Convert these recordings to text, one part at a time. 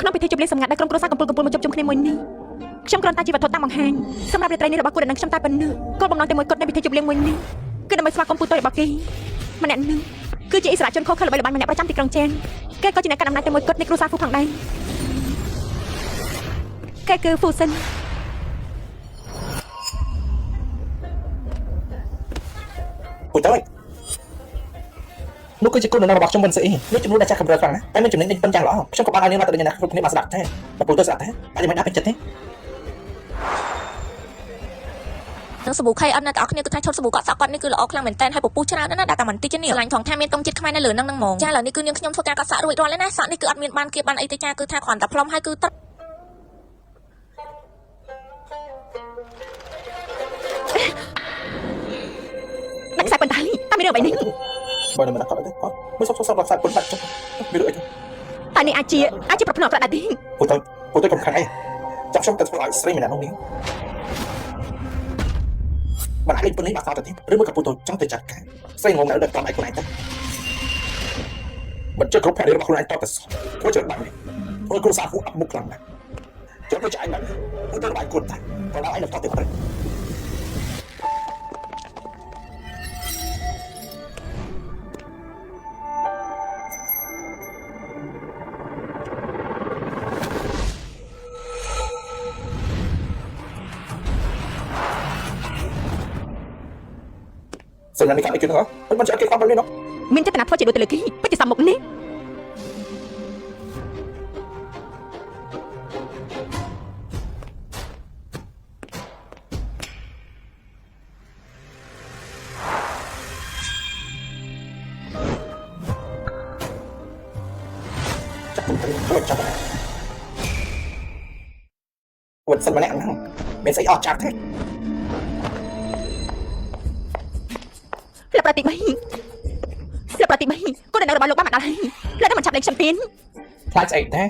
ក្នុងពិធីជប់លៀងសម្ងាត់ដែលក្រុមគ្រួសារកំពុងមកជួបជុំគ្នាមួយនេះខ្ញុំគ្រាន់តែជាវត្ថុតាំងបង្ហាញសម្រាប់រាត្រីនេះរបស់គូដែលនឹងខ្ញុំតែប៉ុណ្ណឹងគោលបំណងតែមួយគត់នៃពិធីជប់លៀងមួយនេះគឺដើម្បីស្វាគមន៍ពូតូចរបស់គេម្នាក់នឹងគឺជាអិសរាជជនខុសខើល្បីល្បាញម្នាក់ប្រចាំទីក្រុងជែនគេក៏ជាអ្នកកាន់អំណាចតែមួយគត់នៃគ្រួសារហ្វូផងដែរគេគឺហ្វូសិនពូតូចនោះគឺជាគោលបំណងរបស់ខ្ញុំមិនស្អីនេះជំនួសដែលចាស់កម្រិតខ្លាំងណាស់តែមានចំណេញដេញប៉ុនយ៉ាងល្អខ្ញុំក៏បានឲ្យនាងមកទៅអ្នកគ្រប់គ្នាបានស្ដាប់ដែរបើពូតូចស្ដាប់ដែរអាចមិនដាក់ពេញចិត្តទេនឹងសាប៊ូ KN អ្នកទាំងអស់គ្នាគឺថាឈុតសាប៊ូកក់សក់គាត់នេះគឺល្អខ្លាំងមែនតើហើយពពុះច្រើនណាស់ដាក់តែមិនតិចនេះឆ្លាញ់ថងថាមានតុងជាតិខ្មែរនៅលើនឹងហ្មងចាឥឡូវនេះគឺនាងខ្ញុំធ្វើការកក់សក់រួចរាល់ហើយណាសក់នេះគឺអត់មានបានគៀបបានអីទេចាគឺថាគ្រាន់តែផ្លុំហើយគឺទឹកអ្នកខ្សែប៉ុន្តែតែមានរឿងអីនេះបើមិនដាក់កត់ទេគាត់មិនសុខសុខខ្សែប៉ុន្តែចុះមានរឿងអីទេតែនេះអាចជាប្រផ្នូលអក្រក់ដែរទេពូតូចកំខាំងអីចាប់ខ្ញុំទៅធ្វើឲ្យស្រីម្នាក់នោះនេះមិនអាចលេងប៉ុណ្ណេះបាក់សោតទៅទេឬមកក៏ពូតូចចង់ទៅចាត់ការស្រីងងនៅដល់តាមឯខ្លួនឯងទៅមិនជិះគ្រប់ផែនរបស់ខ្លួនឯងតទៅធ្វើច្រើនបាក់នេះធ្វើគ្រូសាស្ត្រពួកអត់មុខខ្លាំងណាស់ចាំទៅចាយបាក់ពូតូចបាយគាត់តែបើដល់ឯងនៅតទៅទៅសញ្ញានេះកាត់អីគេហ្នឹងមិនចាក់គេខ្វះបែបនេះនោះមានចេតនាធ្វើជាដូចទៅលើគេពិតជាសំមុខនេះចាប់វត្តសិនម្នាក់ហ្នឹងមានស្អីអស់ចាប់ទេប្រតិបត្តិគាត់នៅរបស់លោកបានមកដល់ហើយលើតែមិនចាប់លេខខ្ញុំទៀតខ្លាចស្អីទេ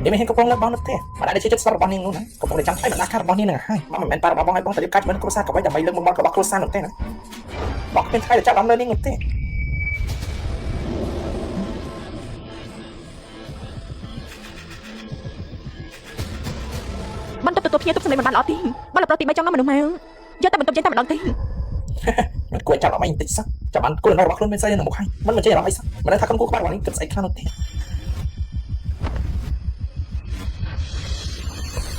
នេះមិនហ៊ានកំពុងលើបងនោះទេមិនដែលជាចិត្តស្រាប់របស់នាងនោះណាកំពុងតែចាំឆ្លៃបណ្ដាការរបស់នាងហ្នឹងហើយមិនមែនប៉ារបស់បងឲ្យបងទៅរៀបការជាមួយគ្រួសារក៏បីដើម្បីលើកមុខមាត់របស់គ្រួសារនោះទេណាបងគ្មានថ្ងៃទៅចាប់អំលើនាងនោះទេបានទៅទទួលភ្ញៀវទុកសម្លេងមិនបានល្អទេបានប្រតិបត្តិចង់នាំមនុស្សមកយកតែបន្ទប់ចេញតែម្ដងទេមិនគួរចាប់អមអញតិចសោះចាំបានគោលរបស់ខ្លួនមានស្អីនៅមុខហើយមិនចេះអារម្មណ៍អីសោះមិនថាខ្លួនគូក្បាលរបស់នេះគិតស្អីខ្លះនោះទេ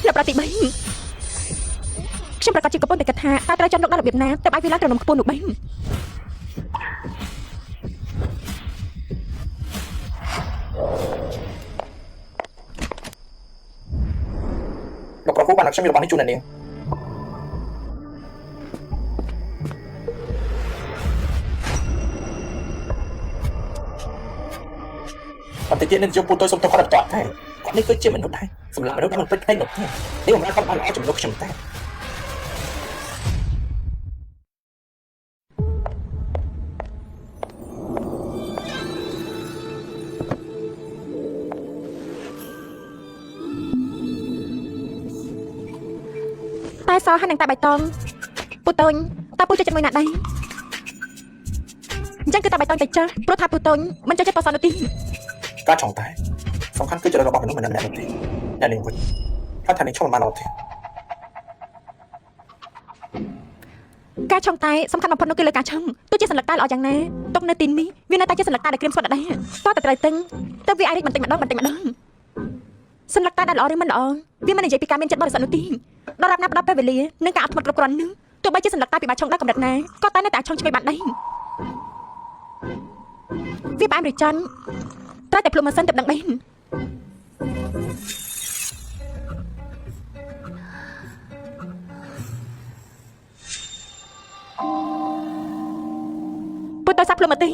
លោកប្រតិបត្តិខ្ញុំប្រកាសជាកំពុងតែគិតថាតើត្រូវចាំលោកដល់របៀបណាទៅឲ្យវាឡើងត្រឹមខ្ពស់នោះវិញលោកប្រពន្ធបានឲ្យខ្ញុំមានរបស់នេះជូននាងអត់តិចទៀតនឹងយកពូតូចសុំទៅគាត់អត់តតែគាត់នេះគឺជាមនុស្សដែរសម្រាប់មនុស្សដែលមិនពេញផ្នែកនោះទេនេះមិនមែនគាត់បានល្អចំនួនខ្ញុំតែសហើយនឹងតែបៃតងពូតូនតើពូចូលចិត្តមួយណាដែរអញ្ចឹងគឺតែបៃតងតែចាស់ព្រោះថាពូតូនមិនចូលចិត្តបសននោះទេការចង់តែសំខាន់គឺជារបស់មនុស្សម្នាក់ៗនោះទេអ្នកនាងវិញគាត់ថានាងឈប់មិនបានអត់ទេការឆុងតែសំខាន់បំផុតនោះគឺលើការឆុងទោះជាសัญลักษณ์តែល្អយ៉ាងណាទុកនៅទីនេះវានៅតែជាសัญลักษณ์តែក្រៀមស្វិតដែរតើត្រូវតឹងទៅវាអាចរីកបន្តិចម្ដងសัญลักษณ์តែល្អឬមិនល្អវាមិននិយាយពីការមានចិត្តបរិសុទ្ធនោះទេដល់រាប់ណាដល់ពេលវេលានិងការអត់ធ្មត់គ្រប់គ្រាន់នឹងទោះបីជាសัญลักษณ์តែពិបាកឆុងដល់កម្រិតណាក៏តែនៅតែឆុងឆ្កេបានដែរវាផ្អែមឬចាន់ត្រូវតែភ្លុំម៉ាស៊ីនទៅដឹងបានពុតទៅសាប់ភ្លុំមកទេ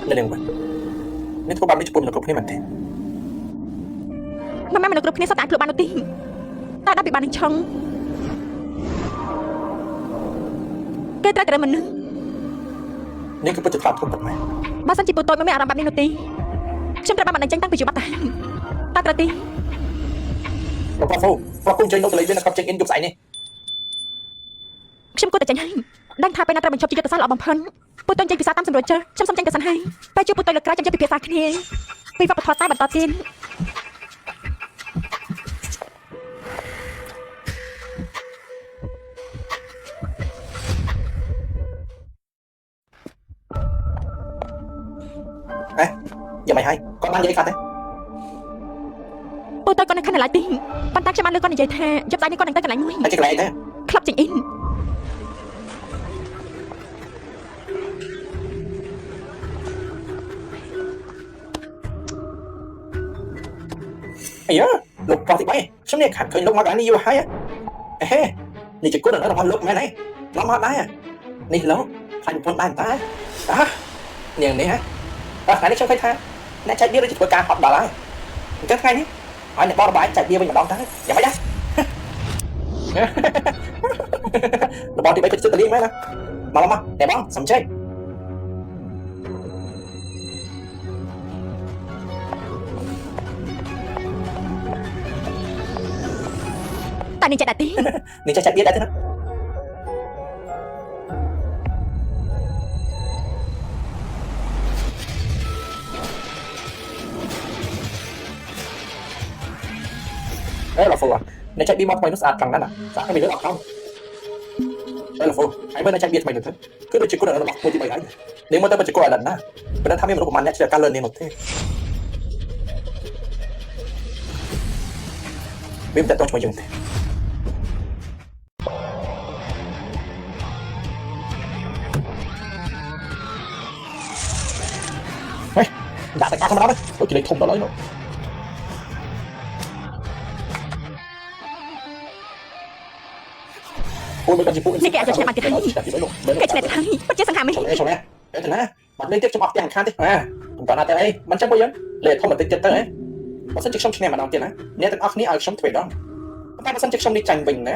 អ្នកនាងវិញនេះធ្វើបាបនេះចំពោះមនុស្សគ្រប់គ្នាមែនទេមិនមែនមនុស្សគ្រប់គ្នាសុទ្ធតែភ្លុំបាននោះទេតែដល់ពីបាននឹងឆុងគេត្រូវតែមនុស្សនេះគឺពិតជាខ្លាំងធំប៉ុណ្ណាបើសិនជាពូតូចមិនមានអារម្មណ៍បែបនេះនោះទេខ្ញុំត្រូវបានបញ្ចេញតាំងពីយុវតាតើត្រូវទេលោកប៉ាហ្វូប្រគំចេញនៅកន្លែងវានៅកັບចេញអ៊ីនយប់ស្អែកនេះខ្ញុំគួរតែចេញហើយដឹងថាពេលណាត្រូវបញ្ឈប់ជាយុទ្ធសាស្ត្រល្អបំផុត ពូតូនចេញភាសាតាមសម្រួលចាខ្ញុំសុំចេញទៅសិនហើយតែជួបពូតូនលើក្រោយចាំចេញពីភាសាគ្នាពីវប្បធម៌តែបន្តទៀត giờ mày hay con mang giấy phạt đấy ពូតូនគាត់នៅខាងណាឡើយទីប៉ុន្តែខ្ញុំបានលើគាត់និយាយថាយប់ស្អែកនេះគាត់នឹងទៅកន្លែងមួយ anh chỉ lại thế ក្លឹបចេញអ៊ីន ấy á lục vào thì bay sớm nay khát khơi lục mà cái này vô hay á êนี่จะกู้หน่อยเราพอลุกแม่ไหนเรามาได้อะนี่แล้วใครเป็นคนบ้านตาอ่ะอย่างนี้ฮะไหนนี่ช่วยใครท่าไหนใจเบี้ยเราจะตัวการหอบบ่าไรcái ngay nhé hỏi này bao bài chạy bia bên đón tớiอย่าไม่ได้เราบอกที่ไปเป็นซื้อตะลี่ไหมนะมาđể bóng sắm chơi តែនេះចេះដែរទី នេះចាច់បៀតដែរទេណាเอ้ยเราฟูอ่ะในใจบีมอทำไมนู้สะอาดจังนั่นอ่ะสะอาดไม่มีเลือดออกเข้าเอ้ยเราฟูไอ้เมื่อในใจบีทำไมหนึ่งเถอะคือเราจะกู้เดินเราบอกมือที่ไปไอ้เนี่ยมันต้องเป็นจะกู้อะไรนะเป็นนั้นทำให้มันรู้ประมาณนี้จะการเรียนเนี่ยหมดที่บีมแต่ต้องช่วยยังไง đã tại sao không đó đấy tôi chỉ lấy thùng đó lấy nữa ôi bây giờ chỉ phụនេះគេអាចឆ្នាំបានទៀតហើយគេឆ្នៃទៅហើយពិតជាសង្ហាមេ đây rồi nè đây rồi nè bạn lên tiếp trong học tiếng Hàn đi à còn bạn nào tới đây bạn chắc bao nhiêu lệ không mà tới tới đấy bạn sân trực xong này mà đóng tiền á nếu tới học ní ở sống thuê đó bạn sân trực xong đi tranh bình nè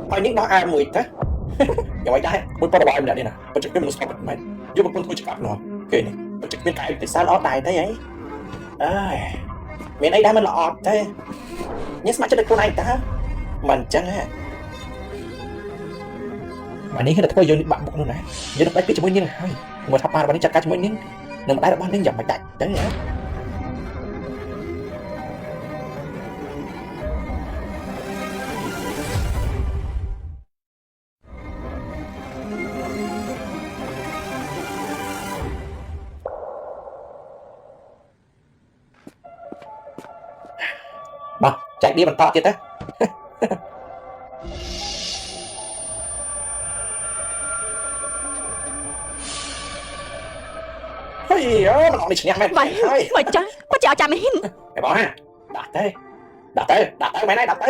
hỏi những nó ai mùi thếอย่าไว้ได้คุณปอดบอยมันเนี่ยนะมันจะเป็นมนุษย์แบบไหนยุ่งกับคนคุยจะกลับหรอโอเคนี่มันจะเป็นไก่ติดซาล้อตายได้ไงเอ้ยเมียนไอ้ได้มันหลอดได้เนี่ยสมัยจะได้คนไอ้ตามันจังฮะวันนี้คือเราจะยืนบังบุกนู่นนะยืนได้พี่จะไม่ยิ่งให้เมื่อทับมาวันนี้จัดการจะไม่ยิ่งหนึ่งได้แล้วบ้านนี้อย่าไปดักจังเนี่ยมาchạy đi bằng toទៀតទេเฮ้ยมันออกในชิ้นยังไม่ vậy เฮ้ย mà cha có chợ cha mến ไอ้บอลฮะดักเต้ไม่ได้ดักเ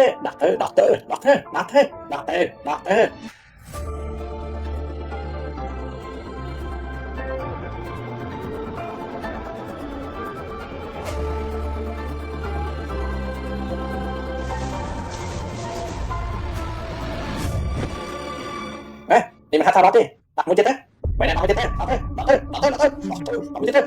ต้ đi mà hát sao đó đi đặt mũi chết thế mày này đặt mũi chết thế đặt mũi chết thế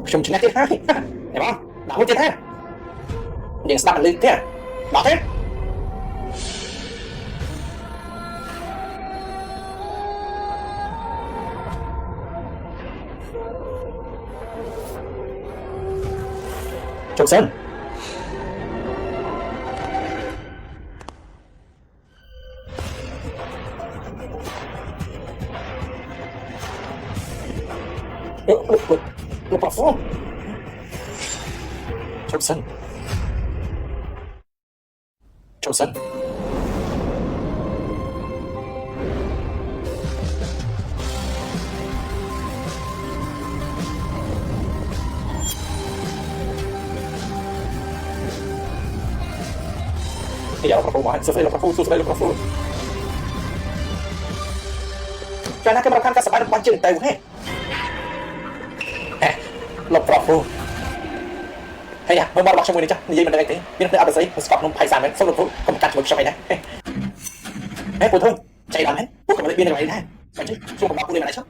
Xong chuyện này thế hai này bác đã muốn chết thế điện sao lên thế đó thế Trồng Sơn Look at phone. Johnson. Iya, selesai lepas Jangan akan melakukan kesempatan pancing tahu he. Lop Profu hay à mới bọc trong người này chắc gì mình đây thế biết nó ăn gì nó sọt nông phải sàn đấy xong rồi không cắt một trong này đấy hey cô thôi chạy đàn hết cô cầm lấy viên này này phải chứ xuống cầm bọc cô lên này chứ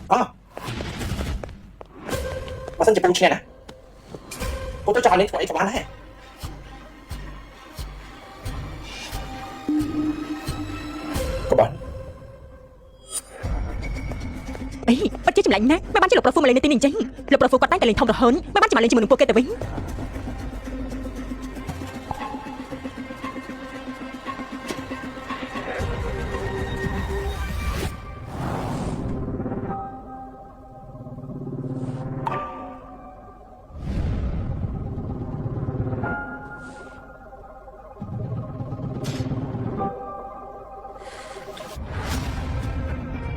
à mà sân chụp bông nè cô tôi cho anh ấy phải cho anh này các bạn អីបាត់ជាចម្លាញ់ណាមិនបានជាលោកប្រុសហ្វូមកលេងនៅទីនេះអញ្ចឹងលោកប្រុសហ្វូគាត់តែងតែលេងធំរហូតមិនបានជាមកលេងជាមួយនឹងពួកគេទៅវិញ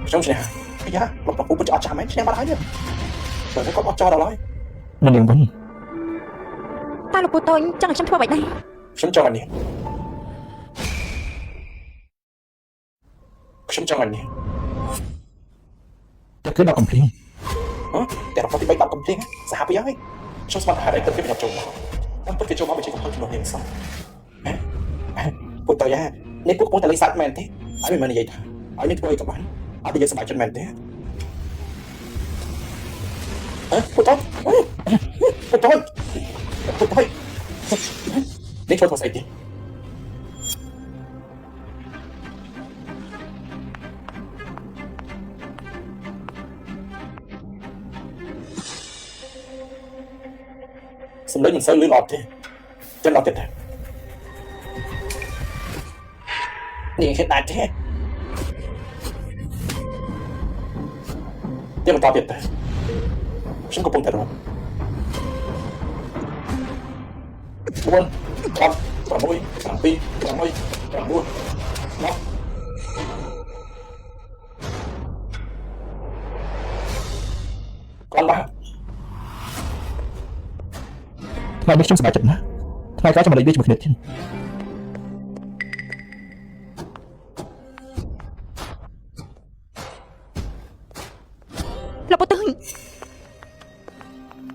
trong này cái giá lộc lộc cũng cho chả mấy xem bắt đấy rồi nó có cho đâu nói នាងវិញ តើលោកពូតូចចង់ឲ្យខ្ញុំធ្វើអ្វីដែរ ខ្ញុំចង់អានេះខ្ញុំចង់អានេះ តែគឺដល់កំភ្លៀង តែរបស់ទី3ដល់កំភ្លៀងសាហាប់យ៉ាងខ្ញុំស្មានថាឲ្យទៅគេខ្ញុំចូលមកខ្ញុំពិតគេចូលមកបញ្ជាកំហុសចំនួននេះសោះពុតតយ៉ានេះពួកកំពុងតែលេងសាច់មែនទេហើយមិនមែននិយាយថាឲ្យនេះធ្វើអីក៏បានអត់និយាយសម្រាប់ចិត្តមែនទេពុតតពុតតពុតតនេះធ្វើស្អីទេសម្លេងមិនសូវលឿនអត់ទេចឹងអត់ទេនេះគេដាច់ទេទៀតបន្តទៀតទេខ្ញុំកំពុងតែរត់4 5 6 7 8 9 10គាត់បាទ ថ្ងៃនេះខ្ញុំសប្បាយចិត្តណាស់ថ្ងៃក្រោយចាំមកលេងវាជាមួយគ្នាទៀត លោកពូតូច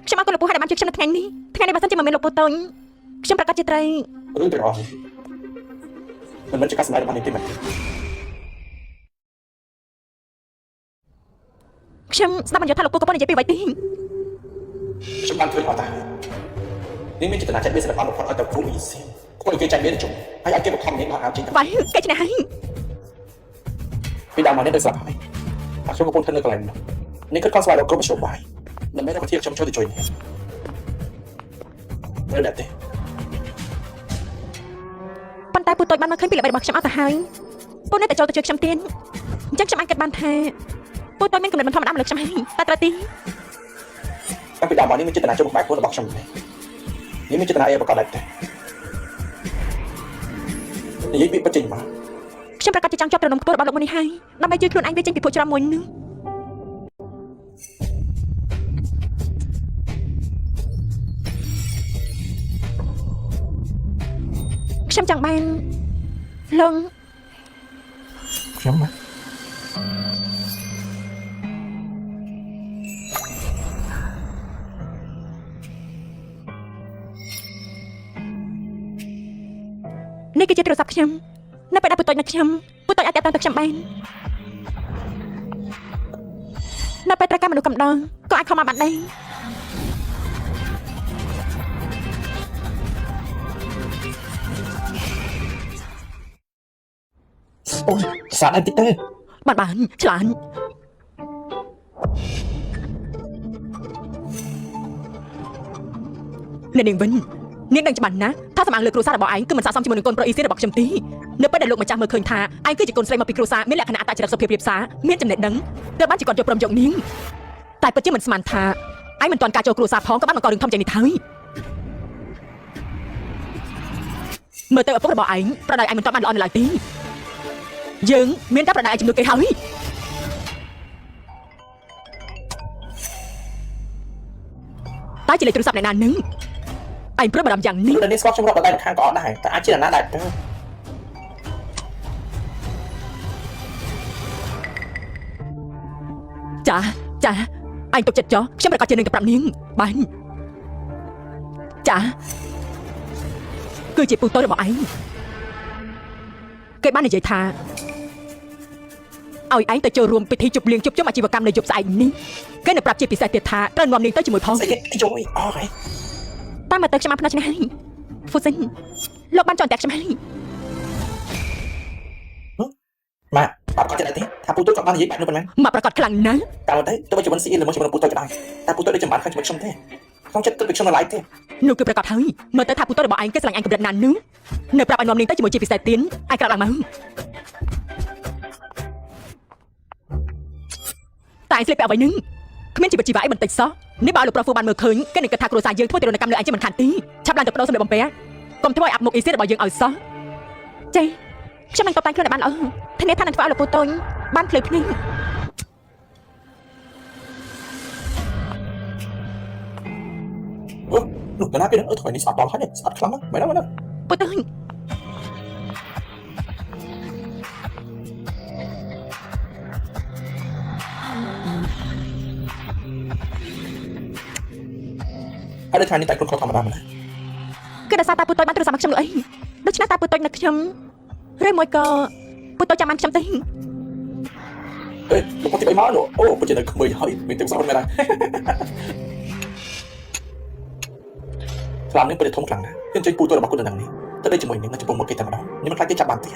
ខ្ញុំអរគុណលោកពូហើយដែលបានជួយខ្ញុំនៅថ្ងៃនេះបើសិនជាមិនមានលោកពូតូចខ្ញុំប្រកាសជាត្រូវ រឿងទាំងអស់មិនមែនជាការសម្ដែងរបស់នាងទេមែនទេ ខ្ញុំស្ដាប់បញ្យល់ថាលោកពូកំពុងនិយាយពីអ្វីទេ ខ្ញុំបានឃើញអត់តានាងមានចេតនាចាច់មានសិល្បៈបំផុតឲ្យទៅគ្រូមីស៊ីខ្វល់គេចាច់មានជុំហើយឲ្យគេបង្ខំនាងមកឲ្យចេញទៅ បាយគេឆ្នេះហើយ ពីដើមមកនេះទៅស្លាប់ហើយតែខ្ញុំកំពុងធ្វើនៅកន្លែងនោះនាងគិតខំស្វែងរកក្រុមមធ្យោបាយដើម្បីរកវិធីខ្ញុំចូលទៅជួយនាងមិនដែរទេ ប៉ុន្តែពូតូចបានមកឃើញពីល្បិចរបស់ខ្ញុំអត់ទៅហើយពូនៅតែចូលទៅជួយខ្ញុំទៀតអញ្ចឹងខ្ញុំអាចគិតបានថាពូតូចមានគំនិតមិនធម្មតាមកលើខ្ញុំហើយតែត្រូវទី តាំងពីដើមមកនេះមានចេតនាចូលបំបែកខ្លួនរបស់ខ្ញុំទេនេះមានចេតនាអីប្រកបដែរទេនិយាយពីបច្ចេកមក ខ្ញុំប្រកាសជាចង់ជាប់ត្រនំខ្ពស់របស់លោកមុននេះហើយដើម្បីជួយខ្លួនឯងវាចេញពីពួកច្រំមួយនឹងខ្ញុំចង់បានលង ខ្ញុំណា នេះគឺជាទូរស័ព្ទខ្ញុំនៅពេលដែលពូតូចនៅខ្ញុំពូតូចអាចតាក់ទងទៅខ្ញុំបាននៅពេលត្រូវការមនុស្សកំដងក៏អាចខំមកបានដែរ អូយសាក់អីតិចទេ បានឆ្លាញ់នាងវិញនាងដឹងច្បាស់ណាស់ថាសម្អាងលើគ្រួសាររបស់ឯងគឺមិនស័ក្តិសមជាមួយនឹងកូនប្រុសអ៊ីស៊ីរបស់ខ្ញុំទេនៅពេលដែលលោកម្ចាស់មើលឃើញថាឯងគឺជាកូនស្រីមកពីគ្រួសារមានលក្ខណៈអត្តចរិតសុភាពរាបសារមានចំណេះដឹងទើបបានជាគាត់យកព្រមយកនាងតែពិតជាមិនស្មានថាឯងមិនទាន់ការចូលគ្រួសារផងក៏បានបង្ករឿងធំជាងនេះហើយមើលទៅឪពុករបស់ឯងប្រដៅឯងមិនទាន់បានល្អនៅឡើយទេយើងមានតែប្រដៅឯងជំនួសគេហើយតែជាលេខទូរស័ព្ទអ្នកណានឹងឯងព្រួយបារម្ភយ៉ាងនេះ ដល់នេះស្គាល់ខ្ញុំរកដល់ដៃខាងក៏អត់ដែរតែអាចជាណាដែរទៅ ចាអញទុកចិត្តចោះខ្ញុំប្រកាសជានឹងទៅប្រាប់នាងបាន ចាគឺជាពូតូចរបស់ឯងគេបាននិយាយថាឲ្យឯងទៅចូលរួមពិធីជប់លៀងជួបជុំអាជីវកម្មនៅយប់ស្អែកនេះគេនៅប្រាប់ជាពិសេសទៀតថាត្រូវនាំនាងទៅជាមួយផង ស្អីគេយយអស់ហើយ តាមមកទៅខ្ញុំបានផ្នែកឆ្នេះហើយហ្វូសិនលោកបានចង់តែខ្ញុំហើយ ម៉ាក់បាត់គាត់ចិត្តទេថាពូតូចគាត់បាននិយាយបែបនោះប៉ុណ្ណា មកប្រកាសខ្លាំងណាស់ តាមទៅទៅជាមិនស៊ីលើមកជាមួយពូតូចក៏ដោយតែពូតូចដូចចំបានខាងជាមួយខ្ញុំទេក្នុងចិត្តគិតពីខ្ញុំនៅឡើយទេ នោះគឺប្រកាសហើយមើលទៅថាពូតូចរបស់ឯងគេស្រឡាញ់ឯងកម្រិតណាស់នោះនៅប្រាប់ឲ្យនាំនាងទៅជាមួយជាពិសេសទៀតឯងក្រោកឡើងមកតែឯងស្លៀកពាក់អ្វីនឹងគ្មានជីវិតជីវ៉ាអីបន្តិចសោះនេះបើលោកប្រុសហ្វូបានមើលឃើញគេនឹងគិតថាគ្រួសារយើងធ្វើទរណកម្មលើឯងជាមិនខានទីឆាប់ឡើងទៅបដូរសម្លៀកបំពាក់កុំធ្វើឲ្យអាប់មុខអ៊ីស៊ីរបស់យើងឲ្យសោះចេះខ្ញុំនឹងតបតែងខ្លួនឲ្យបានល្អធានាថានឹងធ្វើឲ្យលោកពូតូចបានភ្លឺភ្នែក នោះតាណាគេនឹងអត់ថ្ងៃនេះស្អត់ដល់ហើយស្អត់ខ្លាំងណាស់មែនទេមែនទេ ពូតូច ហើយដូចថ្ងៃនេះតែខ្លួនគាត់ធម្មតាមែនទេ គឺដោយសារតាពូតូចបានទូរស័ព្ទមកខ្ញុំលើអីដូច្នេះតាពូតូចនឹកខ្ញុំឬមួយក៏ពូតូចចាំបានខ្ញុំទេ អេលោកគាត់ទីបីមកនោះអូពិតជានៅក្មេងហើយមានទឹកសោះមែនទេខ្លាំងនេះពិតជាធំខ្លាំងណាស់ខ្ញុំចេញពូតូចរបស់គាត់នៅហ្នឹងនេះទៅដូចជាមួយនឹងចំពោះមុខគេតែម្ដងនេះមិនខ្លាចគេចាប់បានទេ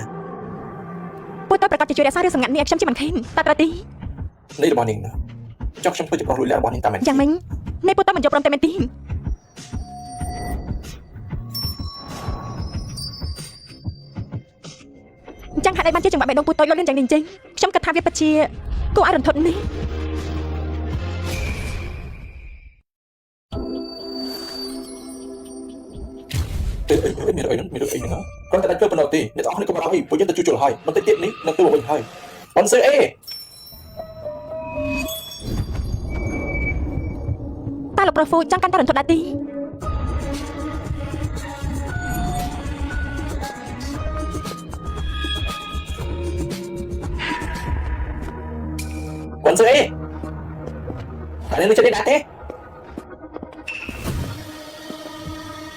ពូតូចប្រកាសជាជួយរក្សារឿងសម្ងាត់នេះឲ្យខ្ញុំជាមិនខេនតាត្រទី នេះរបស់នាងណាចង់ខ្ញុំធ្វើជាប្រុសលួចលាក់របស់នាងតាមមែន យ៉ាងម៉េចនេះពូតូចមិនយកព្រមតែមែនទេចឹងហេតុអីបានជាចង្វាក់បេះដូងពូតូចលុតលឿនយ៉ាងនេះចឹងខ្ញុំគិតថាវាពិតជាគួរឲ្យរន្ធត់នេះ មានអីហ្នឹងគាត់តែធ្វើប៉ុណ្ណោះទេអ្នកទាំងអស់គ្នាកុំបារម្ភអីពួកយើងទៅជួសជុលហើយបន្តិចទៀតនេះនឹងទៅវិញហើយបងសើអេ តាលោកប្រុសហ្វូចង់កាន់តែរន្ធត់ដែរទេ បងសើអេតែនឹងចិត្តនេះដែរទេ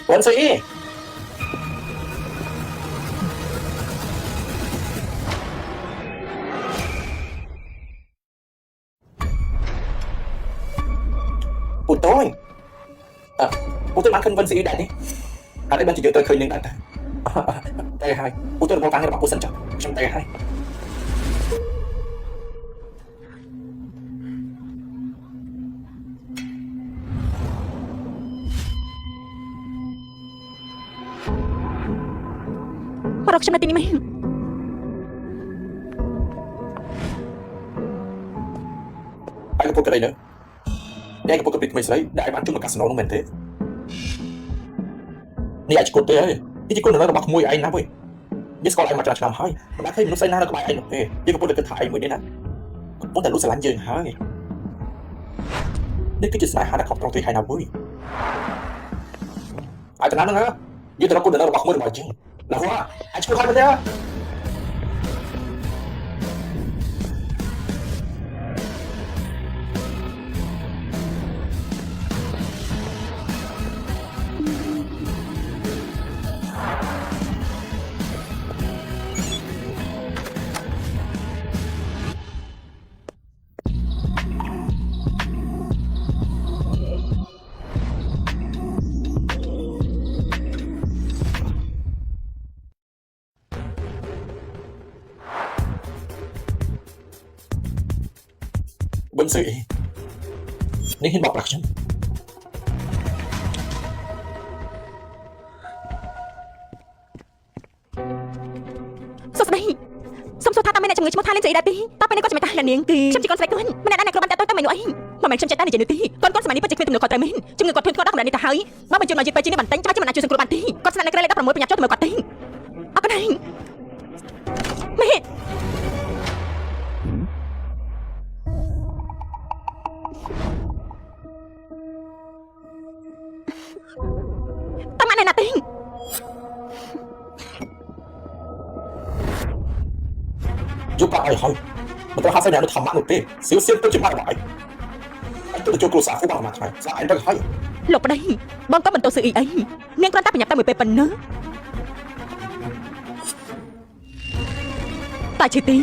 បងសើអេ ពូតូចពូតូចបានឃើញវិនស៊ីដែរទេហើយបានជាយកទៅឃើញនឹងដែរតែហើយពូតូចរបស់កាំងរបស់ពូសិនចាខ្ញុំតែហើយមករកខ្ញុំនៅទីនេះមែន ហើយក៏ពុកក្តីនៅតែក៏ពុកក្តីថ្មីស្រីដែលបានជួបមកកាស៊ីណូនោះមែនទេនេះអាចគិតទេហើយនេះជាគុណតម្លៃរបស់ក្មួយឯងណាវើយយើងស្គាល់ឯងមកច្រើនឆ្នាំហើយមិនដែលឃើញមនុស្សស្រីណានៅក្បែរឯងនោះទេយើងក៏ពុកតែគិតថាឯងមួយនេះណាកំពុងតែលុះស្រឡាញ់យើងហើយនេះគឺជាស្នេហាដែលខំប្រឹងទីហើយណាវើយអាចតាមហ្នឹងណាយើងទៅរកគុណតម្លៃរបស់ក្មួយរបស់យើងណាហ៎អាចជួយគាត់ទេ ប៊ុនស្រីនេះហ៊ានបោកប្រាស់ខ្ញុំ សួស្តីសុំសួរថាតើមានអ្នកជំងឺឈ្មោះថាលេងស្អីដែរទេតើពេលនេះគាត់ជំនះនាងគឺខ្ញុំជាកូនស្រីខ្លួនម្នាក់ដែរអ្នកគ្រូបានតាក់ទងទៅមិននោះអីមិនមែនខ្ញុំចេះតែនិយាយនោះទេកូនសម័យនេះពិតជាគ្មានទំនួលខុសត្រូវមែនជំងឺគាត់ធ្ងន់ធ្ងរដល់កម្រិតនេះទៅហើយបើបញ្ជូនមកយឺតពេកជាងនេះបន្តិចច្បាស់ជាមិនអាចជួយសង្គ្រោះបានទេគាត់ស្នាក់នៅក្រែលេខ16បញ្ញាប់ចូលទៅមើលគាត់ទេអរគុណហើយម៉ែតើម៉ាក់ណែណាទេ យកប្រាប់ឲ្យហើយមិនត្រូវហាក់ស្អីអ្នកនោះធម្មតានោះទេសៀវទៅជាបាត់របស់ឯង ទៅចូលគ្រួសារគូបងមកថ្លៃស្លាប់ឯងទៅហើយ លោកប្តីបងក៏មិនទៅស៊ឺអីនាងគ្រាន់តែប្រញាប់តែមួយពេលប៉ុណ្ណឹងតែជាទី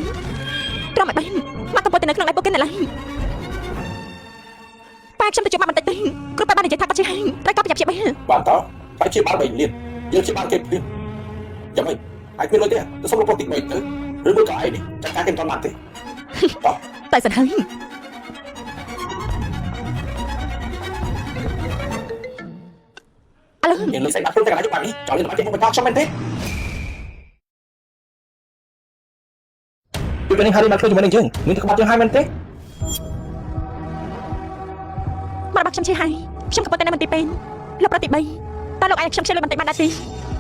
ត្រង់មកដែរមកកំពុងតែនៅក្នុងដៃពួកគេនៅឡើយប៉ាខ្ញុំទៅជួបមកបន្តិចទេគ្រូប៉ាបាននិយាយថាបាត់ជាហើយត្រូវក៏ប្រញាប់ជាបែរ បានតើបាយជាបាល់3លានយើងជាបាល់គេព្រៀនយ៉ាងម៉េចអាចមានលុយទេទៅសុំលោកតិចបីទៅឬមួយក៏ឯងនេះចាត់ការគេមិនបានទេតោះ តែសិនហើយឥឡូវ យើងលើកស្អីដាក់ព្រឹកតែកន្លែងជុំបាត់នេះចោលយើងទៅបាត់ចេញមកបន្តខ្ញុំមែនទេពីពេលនេះហារីមកខ្លួនជាមួយនឹងយើងមានតែក្បត់យើងហើយមែនទេ មករបស់ខ្ញុំជាហើយខ្ញុំកំពុងតែនៅមន្ទីរពេទ្យលោកប្រតិ3តើលោកអាចខ្ញុំឆ្លៀតលុយបន្តិចបានដែរទេ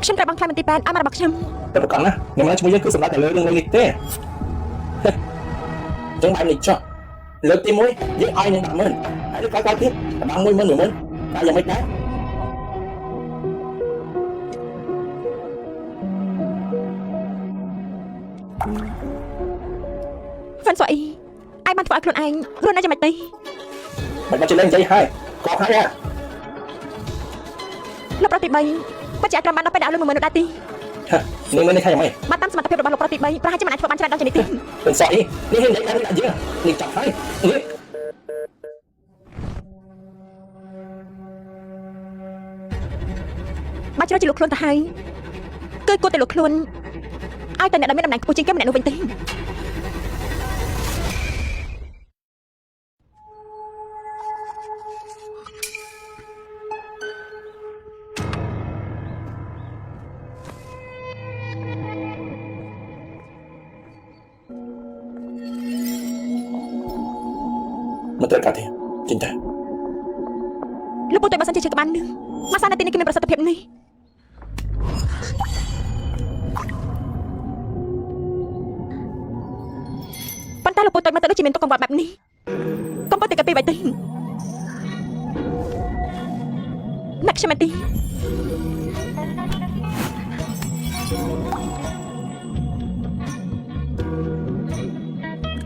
ខ្ញុំត្រូវបង់ថ្លៃមន្ទីរពេទ្យឲ្យមករបស់ខ្ញុំ តែប្រកាសណាខ្ញុំមិនជាមួយយើងគឺសម្រាប់តែលើរឿងនេះទេចឹងបែបនេះចុះលើកទី1យើងឲ្យនឹង100000ហើយលើកក្រោយៗទៀតដល់10000 10000តែយ៉ាងម៉េចដែរ ហ្វិនស្អីឯងបានធ្វើឲ្យខ្លួនឯងរស់នៅយ៉ាងម៉េចទេ មិនបាច់លេងនិយាយហើយកប់ហើយហ่ะ លោកប្រតិ3ពិតជាអក្រមបានដល់ពេលដាក់លុយ10000នោះដែរទេ នឹងមិននេះថាយ៉ាងម៉េច មកតាមសមត្ថភាពរបស់លោកប្រតិ3ប្រហែលជាមិនអាចធ្វើបានច្រើនដល់ជានេះទេ មិនសក់នេះនេះនិយាយដល់យើងនេះចាប់ហើយនេះ បើជ្រើសជាលោកខ្លួនទៅហើយគឺគួរតែលោកខ្លួនឲ្យតែអ្នកដែលមានតំណែងខ្ពស់ជាងគេម្នាក់នោះវិញទេ មកត្រូវកាត់ទេចិនតា លោកពុទ្ធតែបើសិនជាជឿក្បាននឹងមកសាននៅទីនេះគឺមានប្រសិទ្ធភាពនេះប៉ុន្តែលោកពុទ្ធតែមកទៅដូចជាមានទុកកង្វល់បែបនេះកុំពុទ្ធតែកាពីបែបទេណាក់ខ្ញុំទេ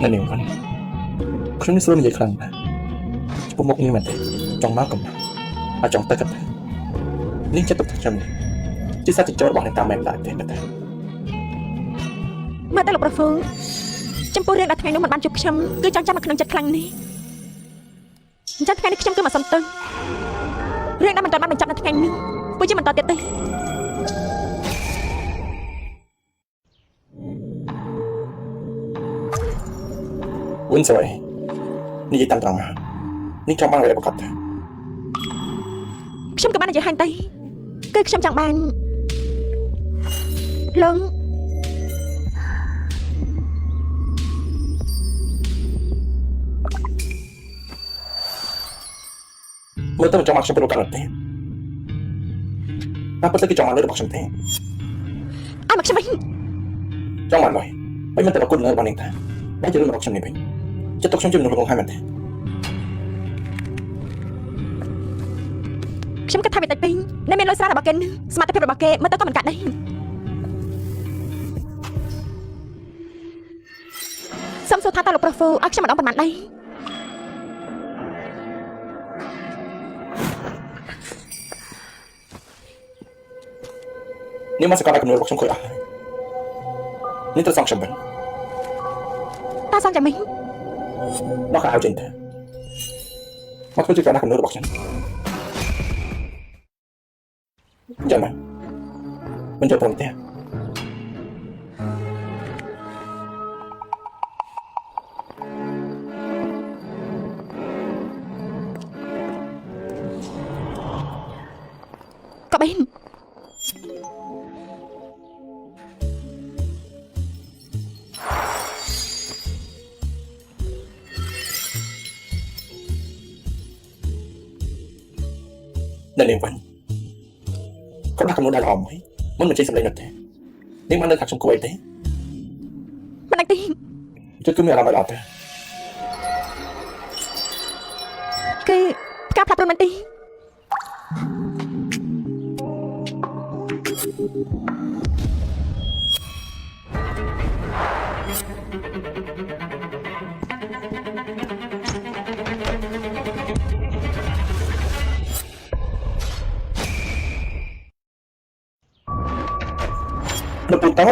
นั่นเองคนខ្ញុំនេះស្រួលនិយាយខ្លាំងណាស់ចំពោះមុខនេះមែនទេចង់មកកំណាអាចចង់ទៅកតានេះចិត្តទៅខ្ញុំទីសាច់ចោលរបស់នឹងតាមមែនដែរទេតែ មកតែលោកប្រហ្វូចំពោះរឿងដែលថ្ងៃនោះមិនបានជួបខ្ញុំគឺចង់ចាំមកក្នុងចិត្តខ្លាំងនេះអញ្ចឹងថ្ងៃនេះខ្ញុំគឺមកសុំទៅរឿងដែលមិនទាន់បានបញ្ចប់នៅថ្ងៃនេះពួកជាបន្តទៀតទេ វិញស្រួយនិយាយតាមត្រង់មកនេះចង់បានអ្វីប្រកបទេ ខ្ញុំក៏បាននិយាយហាញ់ទៅគឺខ្ញុំចង់បានលង មើលទៅមិនចង់មកខ្ញុំប្រកបទេតែប៉ុន្តែគេចង់មកលើរបស់ខ្ញុំទេ ឲ្យមកខ្ញុំវិញ ចង់មកឡើយមិនមែនតែប្រគុណលើរបស់នេះតាតែជឿរបស់ខ្ញុំនេះវិញចិត្តទុកខ្ញុំជឿនឹងរបស់ហើយមែនទេ ខ្ញុំគិតថាវាតិចពេកនៅមានលុយស្រារបស់គេនឹងសមត្ថភាពរបស់គេមើលទៅក៏មិនកាត់ដែរសុំសួរថាតើលោកប្រហ្វូឲ្យខ្ញុំម្ដងប៉ុន្មានដែរ នេះមកសកលកំណត់របស់ខ្ញុំខូចអស់ហើយនេះទៅសងខ្ញុំវិញ តើសងចាំមិញ ដល់កៅចេញទៅមកធ្វើជាការដាក់កំណត់របស់ខ្ញុំចាំមកមិនចូលព្រមទេ ក៏បែន នៅនាងវិញគាត់ដាក់កំណត់ដល់អមហើយមិនចេញសម្លេងនោះទេនាងបាននៅខាងខ្ញុំគួរអីទេ មិនដឹងទេ ជួយគឺមានអារម្មណ៍អត់ទេ គឺផ្កាផ្លាប់ព្រមមែនទេ ន លោកពូតើ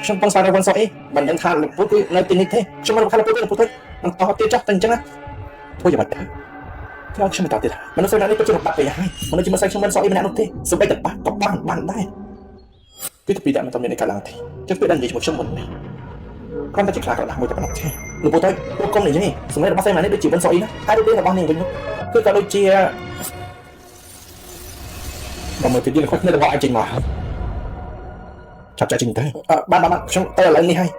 ខ្ញុំបងស្វារវ៉ាន់សអីមិនដឹងថាលោកពូគឺនៅទីនេះទេខ្ញុំមិនរំខានលោកពូទេលោកពូទៅមិនតោះទៀតចោះតែអញ្ចឹងណាធ្វើយ៉ាងម៉េចទៅខ្ញុំមិនតោះទៀតមនុស្សស្រីនេះពិតជារំបាក់ពេកហើយមនុស្សជាមិនស្រីខ្ញុំមិនសអីម្នាក់នោះទេសូម្បីតែបាក់ក៏បានដែរគឺទៅពីតែមិនតំមានឯកាឡើងទេចឹងពេលដល់និយាយជាមួយខ្ញុំមុននេះគ្រាន់តែជាខ្លាក្រដាស់មួយតែប៉ុណ្ណោះទេលោកពូទៅពួកកុំនិយាយនេះសម្រាប់របស់ស្រីម្នាក់នេះដូចជាមិនសអីណាហើយដូចរបស់នាងវិញនោះគឺក៏ដូចជាបើមើលពីនេះគាត់គ្នារបស់អាចចេញមកចាប់ចេញទៅបានខ្ញុំទៅឥឡូវនេះហើយ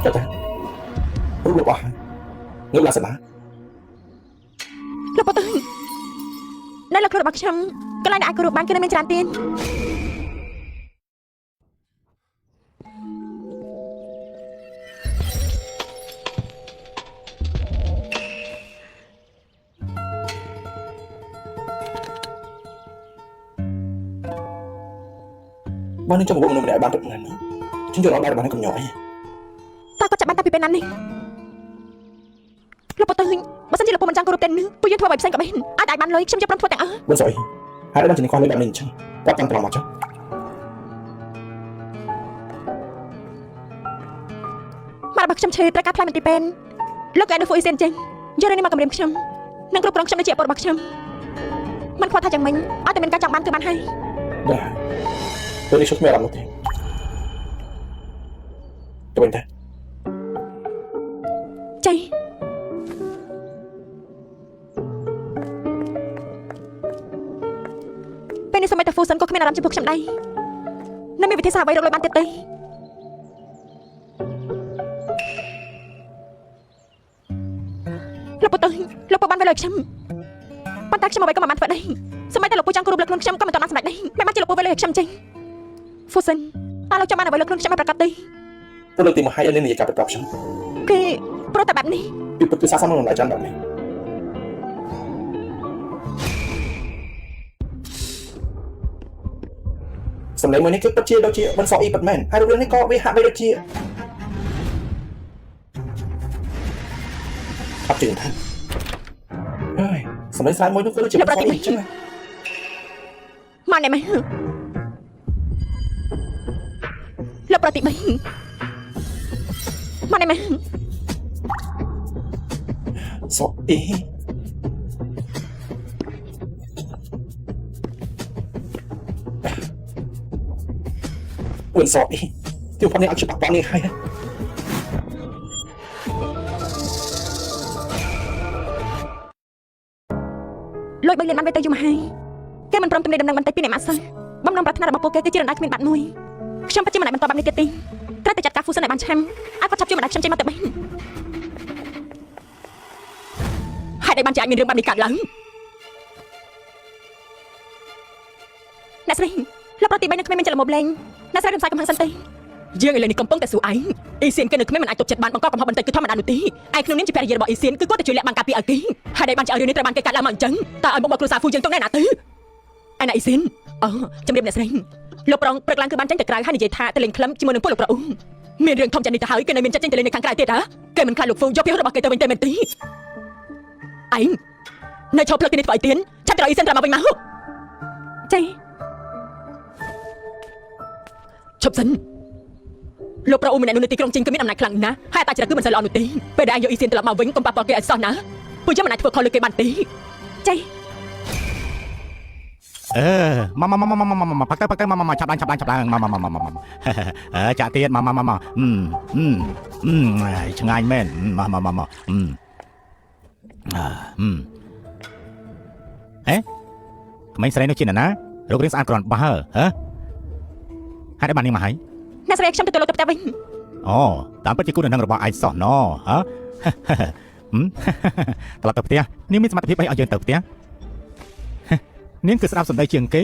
ចាប់ទៅរូបរបស់ងើបឡើងសិនណា លោកពទៅនៅលើខ្លួនរបស់ខ្ញុំកន្លែងដែលអាចគោរពបានគឺនៅមានច្រើនទៀតបាននឹងចាំមកមនុស្សម្នាក់បានទៅណាខ្ញុំយកអត់បានកំញយតើគាត់ចាប់បានតាពីពេលណានេះលោកពទៅបើសិនជាលោកពមិនចង់គោរពទេនេះពួកយើងធ្វើឲ្យផ្សេងក៏បានអាចបានលុយខ្ញុំយកព្រមធ្វើទាំងអស់ មិនស្អីហើយបានជានេះគាត់លេបបែបនេះអញ្ចឹងគាត់តាមត្រង់មកចុះ មករបស់ខ្ញុំឈឺត្រូវការផ្លែមន្ទីពេនលោកឯងនៅហ្វូអ៊ីសៀនចេញយករឿងនេះមកគម្រាមខ្ញុំនឹងគ្រប់គ្រងខ្ញុំដូចជាឪពុករបស់ខ្ញុំមិនខ្វល់ថាយ៉ាងម៉េចឲ្យតែមានការចង់បានគឺបានហើយ បាទពេលនេះខ្ញុំមានអារម្មណ៍ទេទៅវិញទៅ ចៃពេលនេះសម័យតាហ្វូសិនក៏គ្មានអារម្មណ៍ចំពោះខ្ញុំដែរនៅមានវិធីសាស្ត្រអ្វីរកលុយបានទៀតទេលោកពទៅលោកពបានវាលុយខ្ញុំប៉ុន្តែខ្ញុំអ្វីក៏មិនបានធ្វើដែរសម័យតែលោកពចង់គោរពលើខ្លួនខ្ញុំក៏មិនទាន់បានសម្រេចដែរមិនបានជាលោកពវាលុយខ្ញុំចេញហ្វូសិនតើលោកចង់បានអ្វីលើខ្លួនខ្ញុំមិនប្រកាសទេ ព្រោះលើកទីមកឲ្យលេងនិយាយការពិតប្រាប់ខ្ញុំ គឺព្រោះតែបែបនេះ ពីពិតគឺសាសមមិនអាចចាំបែបនេះសម្លេងមួយនេះគឺពិតជាដូចជាមិនសអ៊ីពិតមែនហើយរឿងនេះក៏វាហាក់បីដូចជាអត់ជឿថាហើយសម្លេងស្រាយមួយនោះគឺដូចជាមិនសអ៊ីអញ្ចឹង មកនេះមកលោកប្រតិបត្តិមកនេះមក សអ៊ីមិនសអ៊ីទីផងនេះអត់ច្បាស់បងនេះហើយលុយ3លានបានទៅយូរមកហើយគេមិនព្រមទំនេរដំណឹងបន្តិចពីអ្នកម៉ាក់សិនបំណងប្រាថ្នារបស់ពួកគេគឺជារំដាច់គ្មានបាត់មួយខ្ញុំពិតជាមិនអាចបន្តបែបនេះទៀតទេត្រូវតែចាត់ការហ្វូសិនឲ្យបានឆាំឲ្យគាត់ចាប់ជួយម្ដាយខ្ញុំចេញមកទៅវិញហេតុអីបានជាអាចមានរឿងបែបនេះកើតឡើងអ្នកស្រីលោកប្រតិបត្តិនៅគ្មានមានចិត្តល្មមលេងអ្នកស្រីរំសាយកំហឹងសិនទេយើងឥឡូវនេះកំពុងតែសួរឯងអ៊ីសៀនគេនៅគ្មានមិនអាចទប់ចិត្តបានបង្កកំហុសបន្តិចគឺធម្មតានោះទេឯក្នុងនាមជាភរិយារបស់អ៊ីសៀនគឺគាត់ទៅជួយលាក់បាំងការពារឲ្យគេហេតុអីបានជារឿងនេះត្រូវបានគេកាត់ឡើងមកអញ្ចឹងតើឲ្យមកគ្រួសារហ្វូយើងទៅណែណាទៅឯណាអ៊ីសៀនអូជំរាបអ្នកស្រីលោកប្រងព្រឹកឡើងគឺបានចេញទៅក្រៅហើយនិយាយថាទៅលេងក្លឹមជាមួយនឹងពួកលោកប្រអ៊ុំមានរឿងធំចាស់នេះទៅហើយគេនៅមានចិត្តចេញទៅលេងនៅខាងក្រៅទៀតហ៎គេមិនខ្លាចលោកហ្វូយកពីរបស់គេទៅវិញទេមែនទេឯងនៅឈប់ផ្លឹកទីនេះធ្វើឲ្យទៀនឆាប់ទៅអ៊ីសៀនត្រឡប់មកវិញមកចេះឈប់សិនលោកប្រអ៊ុំម្នាក់នៅទីក្រុងជីងគឺមានអំណាចខ្លាំងណាស់ហើយតែចរិតគឺមិនសូវល្អនោះទេពេលដែលយកអ៊ីសៀនត្រឡប់មកវិញកុំប៉ះពាល់គេឲ្យសោះណាពួកយើងមិនអាចធ្វើខុសលើគេបានទេចេះមកផឹកទៅមកចាប់ឡើងមកចាក់ទៀតមកឆ្ងាញ់មែនមកហេក្មេងស្រីនោះជាណារករៀងស្អាតគ្រាន់បោះហ៎ហេតុអីបាននេះមកហើយអ្នកស្រីខ្ញុំទៅលោកទៅផ្ទះវិញអូតាមពិតជាគូននឹងរបស់ឯងសោះណហ៎ត្រឡប់ទៅផ្ទះនាងមានសមត្ថភាពអីឲ្យយើងទៅផ្ទះនាងគឺស្ដាប់សម្ដីជាងគេ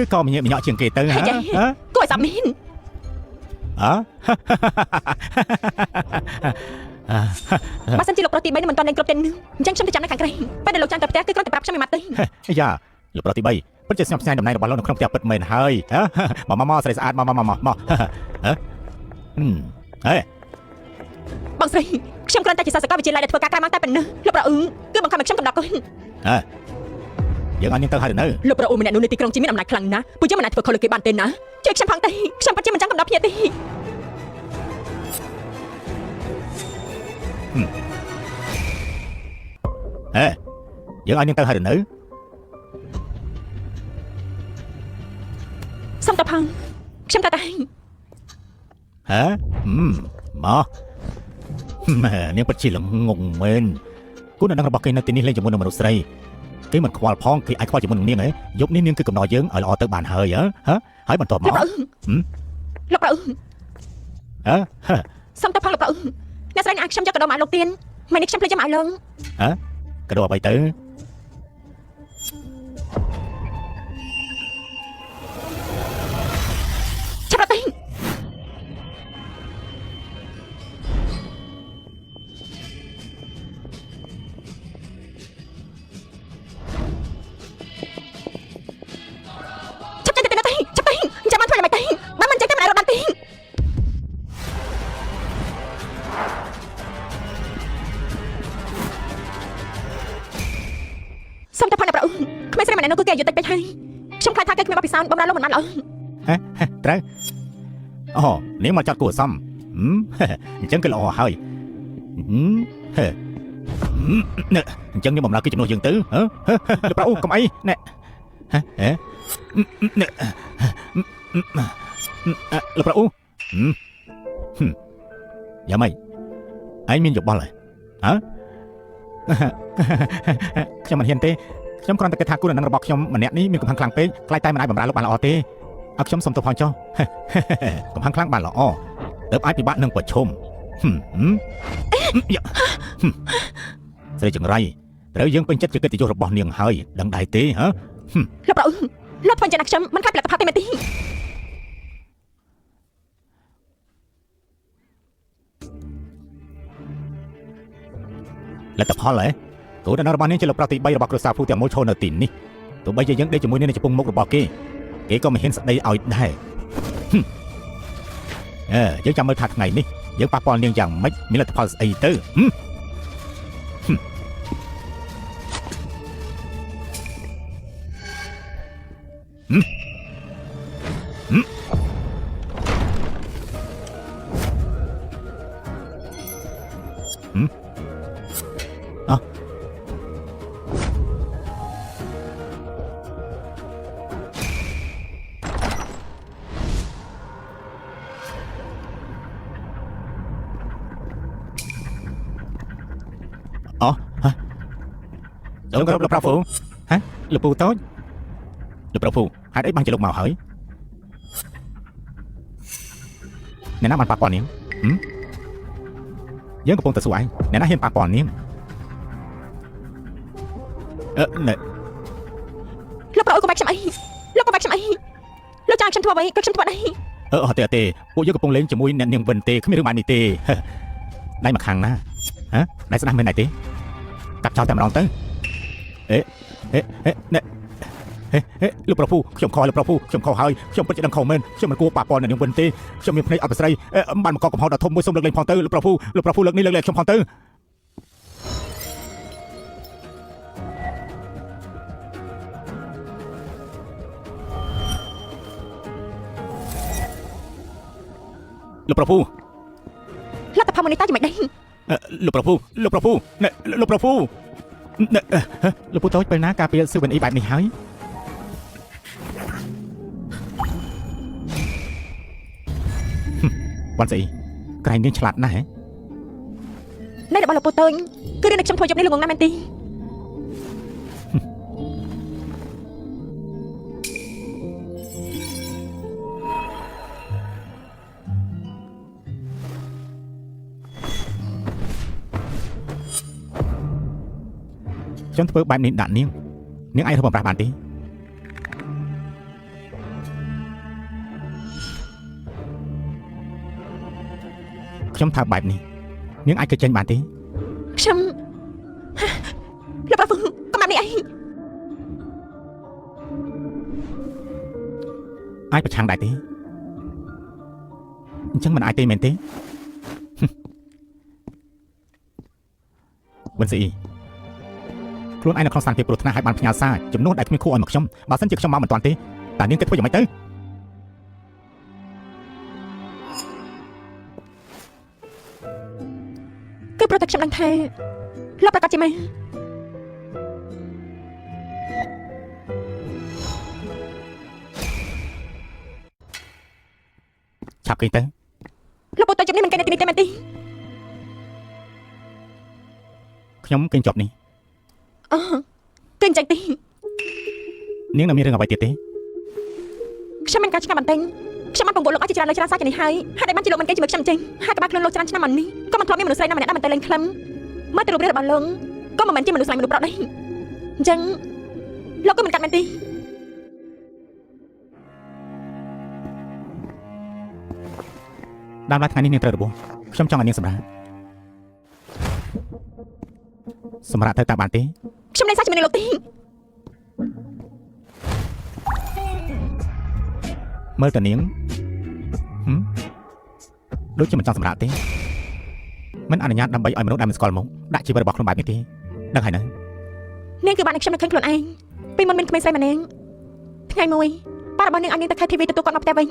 ឬក៏មញ៉ក់ជាងគេទៅហ៎គួរឲ្យសាប់មានបើសិនជាលោកប្រតិបត្តិមិនទាន់លេងគ្រប់ទេអញ្ចឹងខ្ញុំទៅចាំនៅខាងក្រៅពេលដែលលោកចាំទៅផ្ទះគឺគ្រាន់តែប្រាប់ខ្ញុំមិនមកទេយ៉ាលោកប្រតិបត្តិពិតជាស្ញប់ស្ញែងតំណែងរបស់លោកនៅក្នុងផ្ទះពិតមែនហើយមកស្រីស្អាតមកហេបងស្រីខ្ញុំគ្រាន់តែជាសាស្ត្រវិទ្យាល័យដែលធ្វើការក្រៅមកតែប៉ុណ្ណឹងលោកប្រអ៊ឺគឺបង្ខំឲ្យខ្ញុំកំដរកូន យើងអត់នាងទៅហើយនៅ លោកប្រអ៊ុំម្នាក់នោះនៅទីក្រុងជាមានអំណាចខ្លាំងណាស់ពួកយើងមិនអាចធ្វើខុសលើគេបានទេណាជួយខ្ញុំផងទេខ្ញុំពិតជាមិនចង់កំដៅភ្នាក់ទេ ហេយើងអត់នាងទៅហើយនៅ សុំតផងខ្ញុំតែ ហេមកនាងពិតជាល្ងងមែនគូននឹងរបស់គេនៅទីនេះលេងជាមួយនឹងមនុស្សស្រីគេមិនខ្វល់ផងគេអាចខ្វល់ជាមួយនឹងនាងហ៎យប់នេះនាងគឺកំណត់យើងឲ្យល្អទៅបានហើយហ៎ហើយបន្ទាប់មក លោកប្រអ៊ុំ ហ៎ សុំតផងលោកប្រអ៊ុំអ្នកស្រីអាចខ្ញុំយកកដោមកលោកទៀនមិននេះខ្ញុំភ្លេចយកមកឲ្យលោក កដោអ្វីទៅ ឆាប់ទៅ សុំតែផងអ្នកប្រអ៊ុំក្មេងស្រីម្នាក់នោះគឺគេអាយុតិចពេកហើយខ្ញុំខ្លាចថាគេគ្មានបទពិសោធន៍បំរើលោកមិនបានល្អ ត្រូវអូនាងមកចាត់គួរសមអញ្ចឹងគឺល្អហើយអញ្ចឹងនាងបំរើគឺជំនួសយើងទៅលោកប្រអ៊ុំកុំអីណែលោកប្រអ៊ុំយ៉ាងម៉េចឯងមានយោបល់ហ៎ខ្ញុំមិនហ៊ានទេខ្ញុំគ្រាន់តែគិតថាគូននឹងរបស់ខ្ញុំម្នាក់នេះមានកំហឹងខ្លាំងពេកខ្លាចតែមិនអាចបំរើលោកបានល្អទេឲ្យខ្ញុំសុំទោសផងចុះកំហឹងខ្លាំងបានល្អទើបអាចពិបាកនឹងប្រឈមស្រីចង្រៃត្រូវយើងពេញចិត្តជាកិត្តិយសរបស់នាងហើយដឹងដែរទេហ៎ លោកប្រអ៊ុំលោកធ្វើយ៉ាងណាខ្ញុំមិនខ្លាចផលិតផលទេមែនទេ លទ្ធផលហ៎គូនរបស់នាងជាលោកប្រតិ3របស់គ្រួសារភូទាំងមូលឈរនៅទីនេះទោះបីជាយើងដេកជាមួយនាងនៅចំពោះមុខរបស់គេក៏មិនហ៊ានស្ដីឲ្យដែរយើងចាំមើលថាថ្ងៃនេះយើងប៉ះពាល់នាងយ៉ាងម៉េចមានលទ្ធផលស្អីទៅលោកប្រពូលោកពូតូចលោកប្រពូហេតុអីបានជាលោកមកហើយអ្នកណាបានប៉ះពាល់នាងយើងកំពុងតែសួរឯងអ្នកណាហ៊ានប៉ះពាល់នាងលោកប្រអ៊ុំកុំបាច់ខ្ញុំអីលោកកុំបាច់ខ្ញុំអីលោកចង់ខ្ញុំធ្វើអ្វីក៏ខ្ញុំធ្វើដែរ អត់ទេពួកយើងកំពុងលេងជាមួយអ្នកនាងវិនទេគ្មានរឿងបាននេះទេដៃមកខាងណាដៃស្ដាំមិនណៃទេកាប់ចោលតែម្ដងទៅលោកប្រពូខ្ញុំខុសលោកប្រពូខ្ញុំខុសហើយខ្ញុំពិតជាដឹងខុសមែនខ្ញុំមិនគួរប៉ះពាល់អ្នកនាងវិនទេខ្ញុំមានភ្នែកអត់ប្រស្រីបានមកកកំហុសដ៏ធំមួយសូមលើកលែងផងទៅលោកប្រពូលើកនេះលើកលែងខ្ញុំផងទៅលោកប្រពូលទ្ធផលមួយនេះតើយ៉ាងម៉េចដែរ លោកប្រពូលោកពូតូចពេលណាការពារស៊ឺវិនអ៊ីបែបនេះហើយវ៉ាន់ស្អីក្រែងនាងឆ្លាតណាស់ហ៎នៃរបស់លោកពូតូចគឺរឿងខ្ញុំធ្វើយប់នេះល្ងងណាស់មែនទេខ្ញុំធ្វើបែបនេះដាក់នាងអាចធ្វើបំប្រាស់បានទេខ្ញុំថាបែបនេះនាងអាចគេចេញបានទេខ្ញុំលោកប្រពូកុំមកនេះអីអាចប្រឆាំងដែរទេអញ្ចឹងមិនអាចទេមែនទេវិនស៊ី ខ្លួនឯងនៅក្នុងស្ថានភាពគ្រោះថ្នាក់ហើយបានផ្ញើសារចំនួនដែលគ្មានគួរឲ្យមកខ្ញុំបើសិនជាខ្ញុំមកមិនទាន់ទេតើនាងគិតធ្វើយ៉ាងម៉េចទៅ គឺព្រោះតែខ្ញុំដឹងថាលោកប្រកាសជាមែន ឆាប់គេទៅ លោកពូតជំនេះមិនគេនៅទីនេះទេមែនទេ ខ្ញុំគេងជាប់នេះ អូគឺអញ្ចឹងទេ នាងនៅមានរឿងអ្វីទៀតទេ ខ្ញុំមានការឆ្កាប់បន្ទិញខ្ញុំបានពង្វល់លោកឲ្យជាច្រើនលើច្រើនសាច់នេះហើយហើយតែបានជាលោកមិនគេជាមួយខ្ញុំអញ្ចឹងហើយក្បាលខ្លួនលោកច្រើនឆ្នាំមកនេះក៏មិនធ្លាប់មានមនុស្សស្រីណាម្នាក់ដែលមិនទៅលេងក្លឹមមើលទៅរូបរាងរបស់លោកក៏មិនមែនជាមនុស្សស្រីមនុស្សប្រុសដែរអញ្ចឹងលោកក៏មិនកាត់មែនទេ ដើមឡើយថ្ងៃនេះនាងត្រូវរបួសខ្ញុំចង់ឲ្យនាងសម្រាប់ទៅតាមបានទេ ខ្ញុំលេងសាច់ជាមួយនឹងលោកទេ មើលតើនាងដូចជាមិនចង់សម្រាប់ទេមិនអនុញ្ញាតដើម្បីឲ្យមនុស្សដែលមិនស្គាល់មកដាក់ជីវិតរបស់ខ្លួនបែបនេះទេដឹងហើយណា នាងគឺបានឲ្យខ្ញុំនឹកឃើញខ្លួនឯងពីមុនមានក្មេងស្រីម្នាក់ថ្ងៃមួយប៉ារបស់នាងឲ្យនាងទៅខេត្តធីវីទទួលគាត់មកផ្ទះវិញ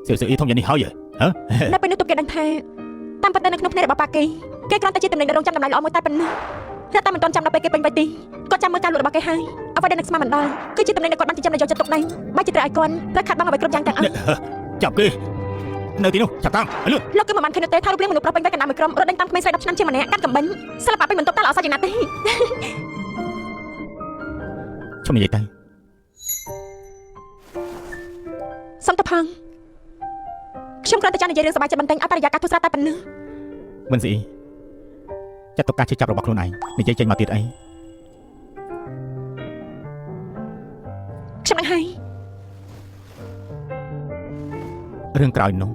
សៀវអ៊ីធំយ៉ាងនេះហើយហ៎ នៅពេលនោះទុកគេដឹងថាតាមពិតនៅក្នុងភ្នែករបស់ប៉ាគេគ្រាន់តែជាតំណែងរងចាំតម្លៃល្អមួយតែប៉ុណ្ណោះតែតែមិនទាន់ចាំដល់ពេលគេពេញវ័យទេគាត់ចាំមើលការលក់របស់គេហើយអ្វីដែលនឹកស្មានមិនដល់គឺជាតំណែងដែលគាត់បានចិញ្ចឹមនៅយកចិត្តទុកដែរបើជាត្រូវឲ្យគាត់ត្រូវខាត់បងអ្វីគ្រប់យ៉ាងទាំងអស់ ចាប់គេនៅទីនោះចាប់តាមឲ្យលឿន លោកគឺមិនបានឃើញទេថារូបរាងមនុស្សប្រុសពេញវ័យកណ្ដាលមួយក្រុមរត់ដេញតាមក្មេងស្រី10ឆ្នាំជាម្នាក់កាត់កំបិញសិល្បៈពេញបន្ទប់តែល្អសាច់យ៉ាងណាទេ ខ្ញុំនិយាយទៅ សុំទៅផងខ្ញុំគ្រាន់តែចង់និយាយរឿងសប្បាយចិត្តបន្ទិញឲ្យបរិយាកាសធូរស្រាលតែប៉ុណ្ណឹង វិនស៊ីចាត់ទុកការជិះចាប់របស់ខ្លួនឯងនិយាយចេញមកទៀតអី ខ្ញុំនឹងហើយ រឿងក្រោយនោះ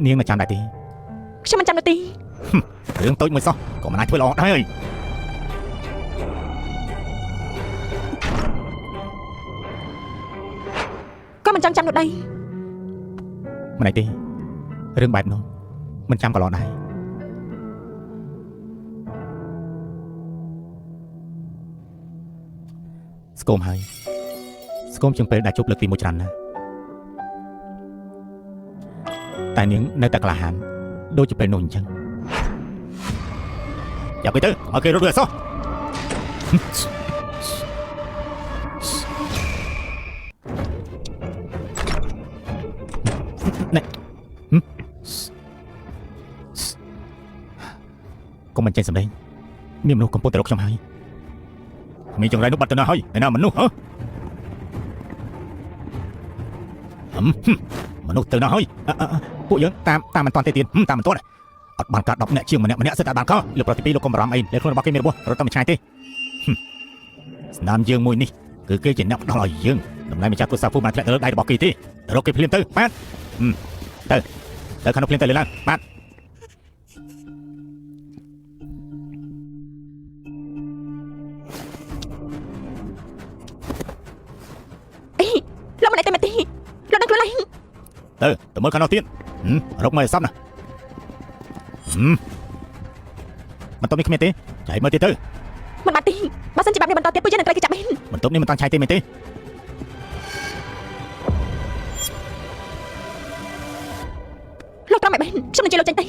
នាងនៅចាំដែរទេ ខ្ញុំមិនចាំនោះទេ រឿងតូចមួយសោះក៏មិនអាចធ្វើល្អដែរ ក៏មិនចង់ចាំនោះដែរ មិនអីទេរឿងបែបនោះមិនចាំក៏ល្អដែរស្គមហើយស្គមជាងពេលដែលជប់លើកទី1ច្រើនណាស់តែនាងនៅតែក្លាហានដូចជាពេលនោះអញ្ចឹងយ៉ាប់ទៅឲ្យគេរត់វាសោះ កុំបញ្ចេញសម្លេងមានមនុស្សកំពុងតែរកខ្ញុំហើយមានចង្រៃនោះបាត់ទៅណាហើយឯណាមនុស្សហ៎មនុស្សទៅណាហើយពួកយើងតាមមិនទាន់ទេទៀតតាមមិនទាន់អត់បានការ10នាក់ជាងម្នាក់សិតតែបានខុសលើប្រតិពីលោកកុំបារម្ភអីលើខ្លួនរបស់គេមានរបួសរត់ទៅមិនឆ្ងាយទេស្នាមយើងមួយនេះគឺគេជាអ្នកផ្ដល់ឲ្យយើងតម្លៃម្ចាស់គ្រួសារពូបានធ្លាក់ទៅលើដៃរបស់គេទេរកគេភ្លាមទៅបាទទៅខាងនោះភ្លាមទៅលើឡើងបាទ លោកមិនតែមែនទេលោកដឹងខ្លួនហើយ ទៅមើលខាងនោះទៀតរកមកឲ្យសោះណាបន្ទប់នេះគ្មានទេចែកមើលទៀតទៅ មិនបាត់ទេបើសិនជាបែបនេះបន្តទៀតពួកយើងនឹងត្រូវគេចាប់បាន បន្ទប់នេះមិនតាន់ឆាយទេមែនទេ លោកត្រង់មិនបានខ្ញុំនឹងជួយលោកចេញទៅ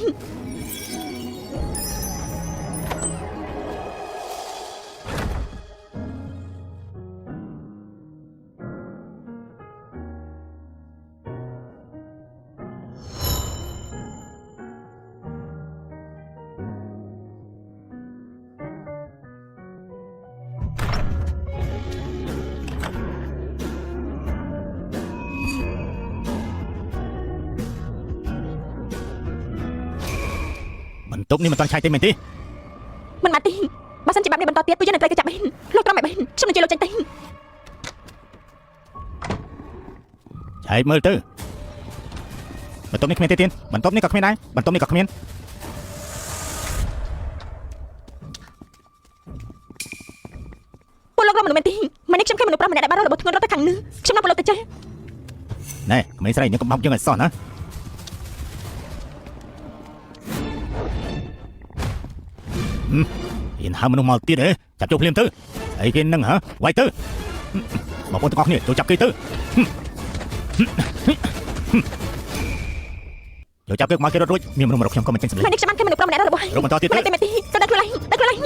បន្ទប់នេះមិនតាន់ឆាយទេមែនទេ មិនបាត់ទេបើសិនជាបែបនេះបន្តទៀតពួកយើងនឹងត្រូវគេចាប់បានលោកត្រង់មិនបានខ្ញុំនឹងជួយលោកចេញទៅ ឆែកមើលទៅបន្ទប់នេះគ្មានទេទៀតបន្ទប់នេះក៏គ្មានដែរបន្ទប់នេះក៏គ្មានពួកលោករកមនុស្សមែនទេម៉េចនេះខ្ញុំឃើញមនុស្សប្រុសម្នាក់ដែលបានរត់របួសធ្ងន់រត់ទៅខាងនេះខ្ញុំនាំពួកលោកទៅចេះ ណែក្មេងស្រីនេះកុំបោកយើងឲ្យសោះណា ហ៊ានហៅមនុស្សមកទៀតហ៎ចាប់ចូលភ្លាមទៅអីគេនឹងហ៎វាយទៅបងប្អូនទាំងអស់គ្នាចូលចាប់គេទៅចូលចាប់គេមកគេរត់រួចមានមនុស្សម្រុកខ្ញុំក៏មិនចេញសម្លេង មិននេះខ្ញុំបានគេមនុស្សប្រុសម្នាក់របស់ រកបន្តទៀត មិន ទៅ តែមិនទីទៅដល់ខ្លួនឯងដល់ខ្លួនឯង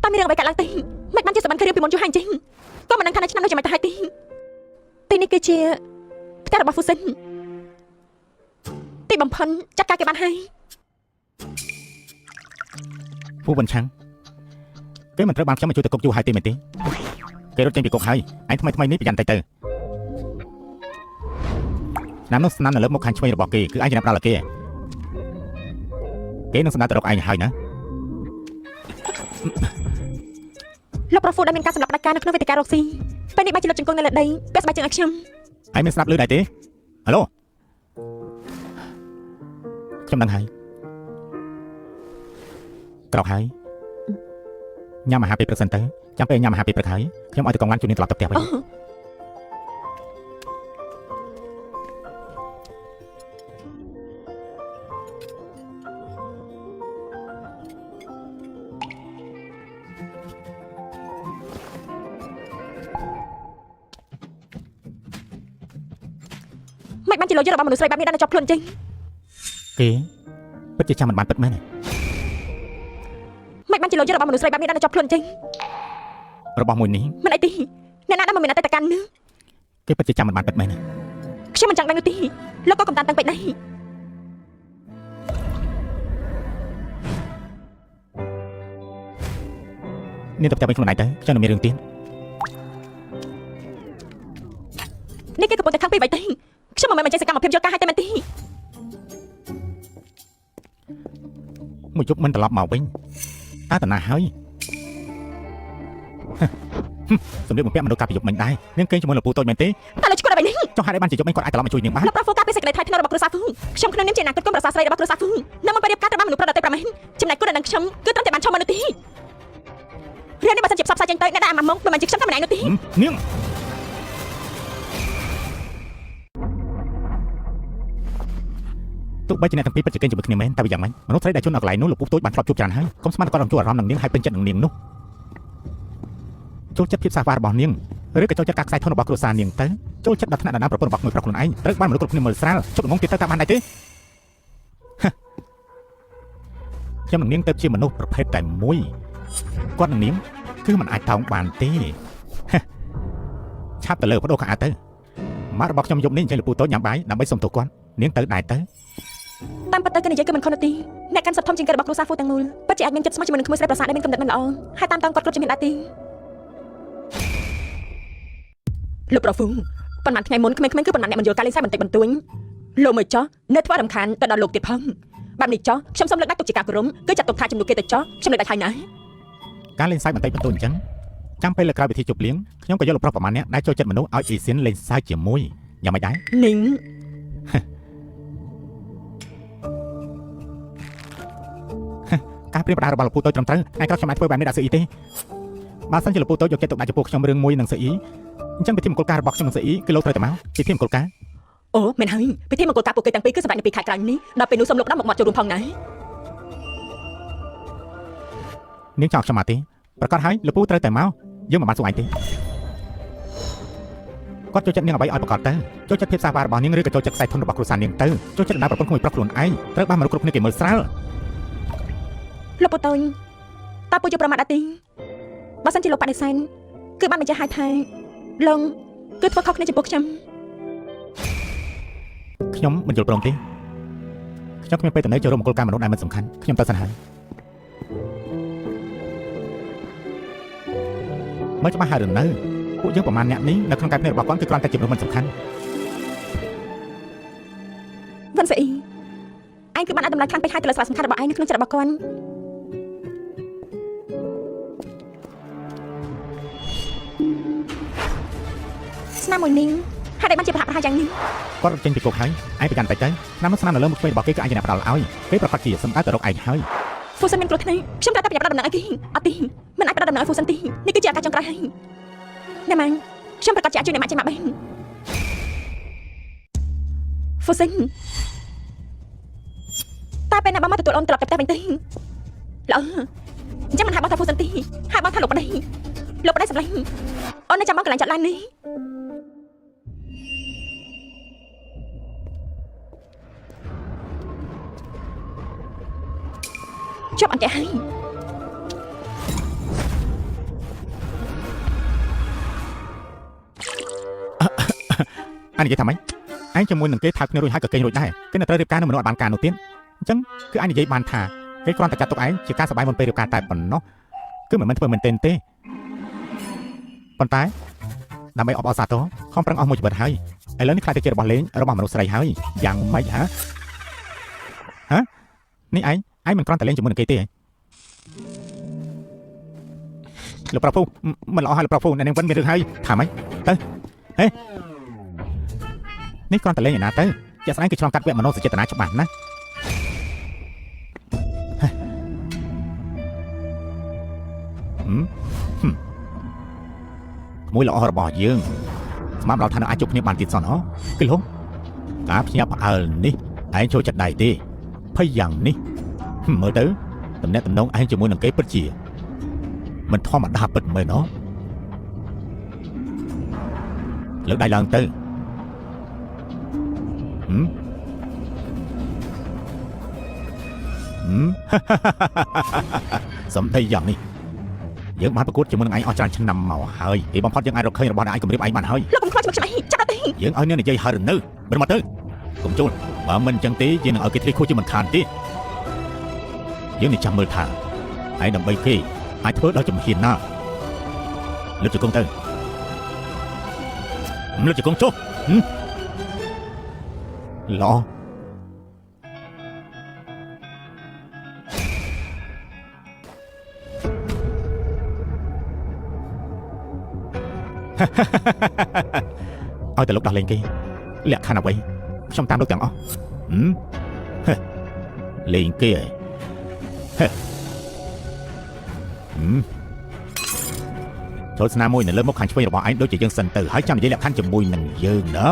តាមមានរឿងអ្វីកើតឡើងទេមិនបានជាសម្បត្តិគ្រាពីមុនយូរហើយអញ្ចឹងក៏មិនដឹងថានៅឆ្នាំនោះយ៉ាងម៉េចទៅហើយទេទីនេះគឺជាផ្ទះរបស់ហ្វូសិនទីបំផុតចាត់ការគេបានហើយ ពូបញ្ឆាំងគេមិនត្រូវបានខ្ញុំមកជួយទៅគុកយូរហើយទេមែនទេគេរត់ចេញពីគុកហើយឯងថ្មីនេះប្រយ័ត្នទៅឆ្នាំនោះស្នាមនៅលើមុខខាងឆ្វេងរបស់គេគឺឯងចំណាប់ដល់គេនឹងស្នាទៅរកឯងហើយណា លោកប្រុសហ្វូដែលមានការសម្រាប់ផ្ដាច់ការនៅក្នុងវេទិការរកស៊ីពេលនេះបានជាលោកជង្គង់នៅលើដីពាក់ស្បែកជើងឲ្យខ្ញុំ ឯងមានស្ដាប់ឮដែរទេហៅឡូខ្ញុំដឹងហើយក្រោកហើយញ៉ាំអាហារពេលព្រឹកសិនទៅចាំពេលញ៉ាំអាហារពេលព្រឹកហើយខ្ញុំឲ្យទៅកងឡានជួយនាងត្រឡប់ទៅផ្ទះវិញ មិនបានជាលោកយករបស់មនុស្សស្រីបែបនេះដល់ជាប់ខ្លួនអញ្ចឹង គេពិតជាចាំមិនបានពិតមែនទេ មិនបានជាលោកយករបស់មនុស្សស្រីបែបនេះដល់ជាប់ខ្លួនអញ្ចឹង របស់មួយនេះ មិនអីទេអ្នកណាដែលមិនមានអតីតកាលនោះ គេពិតជាចាំមិនបានពិតមែនទេ ខ្ញុំមិនចង់ដឹងនោះទេលោកក៏កំតានតាំងពេកដែរ នាងទៅផ្ទះវិញខ្លួនឯងទៅខ្ញុំនឹងមានរឿងទៀត នេះគេកំពុងតែខឹងពីអ្វីទេខ្ញុំមិនមែនចេះសកម្មភាពយកការឲ្យតែមែនទេ មួយយប់មិនត្រឡប់មកវិញតើតាណាហើយសម្លៀកបំពាក់មនុស្សកាលពីយប់មិញដែរនាងគេជាមួយលោកពូតូចមែនទេ តែលោកឈ្មោះអ្វីនេះ ចុះហេតុអីបានជាយប់មិញគាត់អាចត្រឡប់មកជួយនាងបាន លោកប្រុសហ្វូការពីសេចក្តីថ្លៃថ្នូររបស់គ្រួសារហ្វូខ្ញុំក្នុងនាមជាអ្នកគ្រប់គ្រងរក្សាស្រីរបស់គ្រួសារហ្វូនៅមុនពេលរៀបការត្រូវបានមនុស្សប្រដតេប្រមែនចំណែកគូដែលនឹងខ្ញុំគឺត្រឹមតែបានឈប់មកនោះទេរឿងនេះបើសិនជាផ្សព្វផ្សាយចេញទៅអ្នកដែលអាម៉ាស់មកមិនមែនជាខ្ញុំតែម្នាក់នោះទេ នាងទោះបីជាអ្នកទាំងពីរពិតជាគេជាមួយគ្នាមែនតែវាយ៉ាងម៉េចមនុស្សស្រីដែលជន់នៅកន្លែងនោះលោកពូតូចបានធ្លាប់ជួបច្រើនហើយកុំស្មានតែគាត់រំជួលអារម្មណ៍នឹងនាងហើយពេញចិត្តនឹងនាងនោះចូលចិត្តភាពសាហាវរបស់នាងឬក៏ចូលចិត្តការខ្សែធនរបស់គ្រួសារនាងទៅចូលចិត្តដល់ថ្នាក់ដណ្ដើមប្រពន្ធរបស់មួយប្រុសខ្លួនឯងត្រូវបានមនុស្សគ្រប់គ្នាមើលស្រាលជប់ងងទៀតទៅតាមបានដែរទេខ្ញុំនឹងនាងទៅជាមនុស្សប្រភេទតែមួយគាត់នឹងនាងគឺមិនអាចតោងបានទេឆាប់ទៅលើបដូរខោអាវទៅម៉ាក់របស់ខ្ញុំយប់នេះអញ្ចឹងលោកពូតូចញ៉ាំបាយដើម្បីសុំទោសគាត់នាងទៅដែរទៅ តាមពិតទៅគេនិយាយគឺមិនខុសនោះទេអ្នកកាន់សិទ្ធិធំជាងគេរបស់គ្រួសារហ្វូទាំងមូលពិតជាអាចមានចិត្តស្មោះជាមួយនឹងក្មួយស្រីប្រសាដែលមានគំនិតមិនល្អហើយតាមតង់គាត់គ្រប់ជាមានដែរទេលោកប្រុសហ្វូប៉ុន្មានថ្ងៃមុនក្មេងៗគឺប៉ុន្មានអ្នកមិនយល់ការលេងសើចបន្តិចបន្តួចលោកមើលចោះនៅធ្វើរំខានទៅដល់លោកទៀតផងបែបនេះចោះខ្ញុំសូមលើកដាក់ទុកជាការគោរពគឺចាត់ទុកថាជំនួសគេទៅចោះខ្ញុំលើកដាក់ហើយណា ការលេងសើចបន្តិចបន្តួចអញ្ចឹងចាំពេលលើក្រោយពិធីជប់លៀងខ្ញុំក៏យកលោកប្រុសប្រមាណអ្នកដែលចូលចិត្តមនុស្សឲ្យអ៊ីស៊ីនលេងសើចជាមួយយ៉ាងម៉េចដែរ នីង ការព្រៀបផ្ដារបស់លោកពូតូចត្រឹមត្រូវថ្ងៃក្រោយខ្ញុំអាចធ្វើបែបនេះដាក់ស៊ឺអ៊ីទេបើសិនជាលោកពូតូចយកចិត្តទុកដាក់ចំពោះខ្ញុំរឿងមួយនឹងស៊ឺអ៊ីអញ្ចឹងពិធីមង្គលការរបស់ខ្ញុំនឹងស៊ឺអ៊ីគឺលោកត្រូវតែមកពិធីមង្គលការ អូមែនហើយពិធីមង្គលការពួកគេទាំងពីរគឺសម្រាប់នៅពេលខែក្រោយនេះដល់ពេលនោះសូមលោកដល់មកចូលរួមផងណា នាងចង់ខ្ញុំមកទេប្រកាសហើយលោកពូត្រូវតែមកយើងមិនបានសួរឯងទេគាត់ចូលចិត្តនាងអ្វីឲ្យប្រកាសទៅចូលចិត្តភាពសាហាវរបស់នាងឬក៏ចូលចិត្តខ្សែធនរបស់គ្រួសារនាងទៅចូលចិត្តដំណើរប្រពន្ធមួយប្រុសខ្លួនឯងត្រូវបានមនុស្សគ្រប់គ្នាគេមើលស្រាល លោកពូតូចតើពូយកប្រមាថអត់ទេបើសិនជាលោកបដិសេធគឺបានបញ្ជាក់ឲ្យថាលោកគឺធ្វើខុសគ្នាចំពោះខ្ញុំ ខ្ញុំមិនយល់ព្រមទេខ្ញុំគ្មានពេលទៅចូលរួមមង្គលការមនុស្សដែលមិនសំខាន់ខ្ញុំទៅសិនហើយមើលច្បាស់ហើយឬនៅពួកយើងប្រហែលអ្នកនេះនៅក្នុងការភ្នែករបស់គាត់គឺគ្រាន់តែជាមនុស្សមិនសំខាន់ វិនស្អីឯងគឺបានឲ្យតម្លៃខ្លាំងពេកហើយទៅលើសារៈសំខាន់របស់ឯងនៅក្នុងចិត្តរបស់គាត់ស្នាមមួយនាងហេតុអីបានជាប្រហាក់ប្រហែលយ៉ាងនេះ គាត់រត់ចេញពីគុកហើយឯងប្រកាន់តែទៅឆ្នាំនោះស្នាមនៅលើមុខឆ្វេងរបស់គេគឺឯងជាអ្នកផ្ដាល់ឲ្យគេប្រកាសជាសម្ដៅទៅរកឯងហើយ ហ្វូសិនមានគ្រោះថ្នាក់ខ្ញុំត្រូវតែប្រយ័ត្នដំណឹងឲ្យគេអត់ទេមិនអាចប្រដំណឹងឲ្យហ្វូសិនទេនេះគឺជាអាការចុងក្រោយហើយអ្នកម៉ាំងខ្ញុំប្រកាសជាអាចជួយអ្នកម៉ាក់ចេញមកបានហ្វូសិនតើពេលណាបងមកទទួលអូនត្រឡប់ទៅផ្ទះវិញទេ lỡ chắc mình hai bao thai phu sinh ti hai bao thai lục ở đây sập lên ôn nó chăm bao cái lạnh chặt lan đi chọc anh trẻ hay អានិយាយថាម៉េចឯងជាមួយនឹងគេថើបគ្នារួចហើយក៏គេងរួចដែរគេនៅត្រូវរៀបការនឹងមនុស្សអត់បានការនោះទៀតអញ្ចឹងគឺឯងនិយាយបានថាគេគ្រាន់តែចាត់ទុកឯងជាការសប្បាយមុនពេលរៀបការតែប៉ុណ្ណោះគឺមិនមែនធ្វើមែនទេប៉ុន្តែដើម្បីអបអរសាទរខំប្រឹងអស់មួយជីវិតហើយឥឡូវនេះខ្លាចទៅជារបស់លេងរបស់មនុស្សស្រីហើយយ៉ាងម៉េចហ៎នេះឯងមិនគ្រាន់តែលេងជាមួយនឹងគេទេលោកប្រុសពូមិនល្អហើយលោកប្រុសពូអ្នកនាងវិនមានរឿងហើយថាម៉េចទៅហេនេះគ្រាន់តែលេងឯណាទៅជាក់ស្ដែងគឺឆ្លងកាត់វគ្គមនោសញ្ចេតនាច្បាស់ណាមួយល្អរបស់យើងស្មានដល់ថានឹងអាចជួបគ្នាបានទៀតសោះហ៎គឺលោកការភ្ញាក់ផ្អើលនេះឯងចូលចិត្តដែរទេភ័យយ៉ាងនេះមើលទៅតំណែងតំណងឯងជាមួយនឹងគេពិតជាមិនធម្មតាពិតមែនហ៎លើកដៃឡើងទៅសំដីយ៉ាងនេះយើងបានប្រកួតជាមួយនឹងឯងអស់ច្រើនឆ្នាំមកហើយពីបំផុតយើងអាចរកឃើញរបស់អ្នកឯងគម្រាមឯងបានហើយ លោកកុំខ្លាចច្បាស់ច្បាស់ចាប់ទៅ យើងឲ្យអ្នកនិយាយហើយឬនៅមិនមកទៅកុំជួលបើមិនអញ្ចឹងទេយើងនឹងឲ្យគេធ្លាក់ខួរជាមិនខានទេយើងនឹងចាំមើលថាឯងដើម្បីគេអាចធ្វើដល់ជំហានណាលើកជង្គង់ទៅលើកជង្គង់ចុះល្អ ឲ្យតែលោកដោះលែងគេលក្ខខណ្ឌអ្វីខ្ញុំតាមលោកទាំងអស់លេងគេចូលស្នាមមួយនៅលើមុខខាងឆ្វេងរបស់ឯងដូចជាយើងសិនទៅហើយចាំនិយាយលក្ខខណ្ឌជាមួយនឹងយើងណា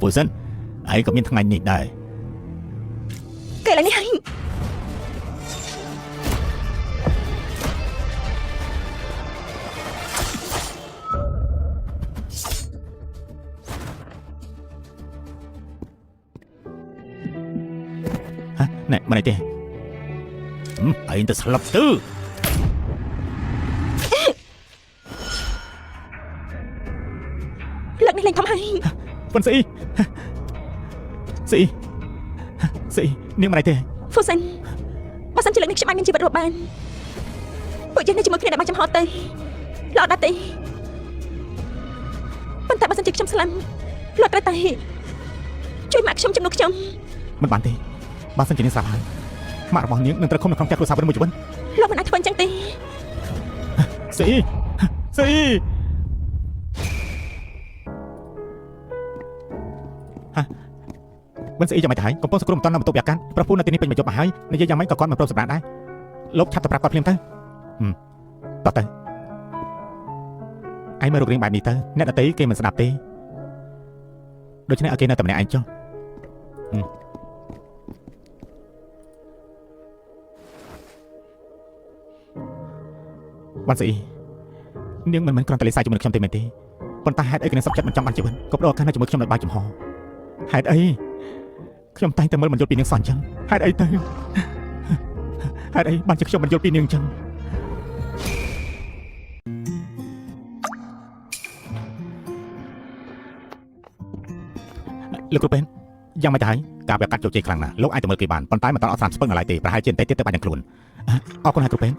ពួកសិនឯងក៏មានថ្ងៃនេះដែរ គេឡើយនេះហើយ ណែមិនអីទេឯងទៅស្លាប់ទៅ លើកនេះលេងធំហើយ ប៉ុនស្អីនាងមិនអីទេ ហ្វូសិនបើសិនជាលើកនេះខ្ញុំអាចមានជីវិតរស់បានពួកយើងនៅជាមួយគ្នាដែលបានចំហទៅល្អដែរទេប៉ុន្តែបើសិនជាខ្ញុំស្លាប់លោកត្រូវតែជួយម៉ាក់ខ្ញុំជំនួសខ្ញុំ មិនបានទេបើសិនជានាងស្លាប់ហើយម៉ាក់របស់នាងនឹងត្រូវឃុំនៅក្នុងផ្ទះគ្រួសារវិញមួយជីវិត លោកមិនអាចធ្វើអញ្ចឹងទេ ស្អីមិនស្អីយ៉ាងម៉េចទៅហើយកំពុងសង្គ្រោះមិនតាន់នៅបន្ទប់យ៉ាកាន់ប្រពន្ធនៅទីនេះពេញមួយយប់មកហើយនិយាយយ៉ាងម៉េចក៏គាត់មិនព្រមសម្រាប់ដែរលោកឆាប់ទៅប្រាប់គាត់ភ្លាមទៅតោះទៅឯងមើលរូបរាងបែបនេះទៅអ្នកដទៃគេមិនស្ដាប់ទេដូច្នេះឲ្យគេនៅតែម្នាក់ឯងចុះបានស្អីនាងមិនមែនគ្រាន់តែលេងសើចជាមួយខ្ញុំទេមែនទេប៉ុន្តែហេតុអីគេនឹងសុខចិត្តមិនចង់បានជីវិតក៏ប្រដៅការនៅជាមួយខ្ញុំនៅបាយចំហហេតុអីខ្ញុំតែងតែមើលមិនយល់ពីនាងសោះអញ្ចឹងហេតុអីទៅហេតុអីបានជាខ្ញុំមិនយល់ពីនាងអញ្ចឹងលោកគ្រូពេនយ៉ាងម៉េចទៅហើយការប្រកាសជោគជ័យខ្លាំងណាស់លោកអាចទៅមើលគេបានប៉ុន្តែមិនតាន់អត់ស្រានស្ពឹងនៅឡើយទេប្រហែលជាតែទៀតទៅបាញ់នឹងខ្លួនអរគុណហើយគ្រូពេន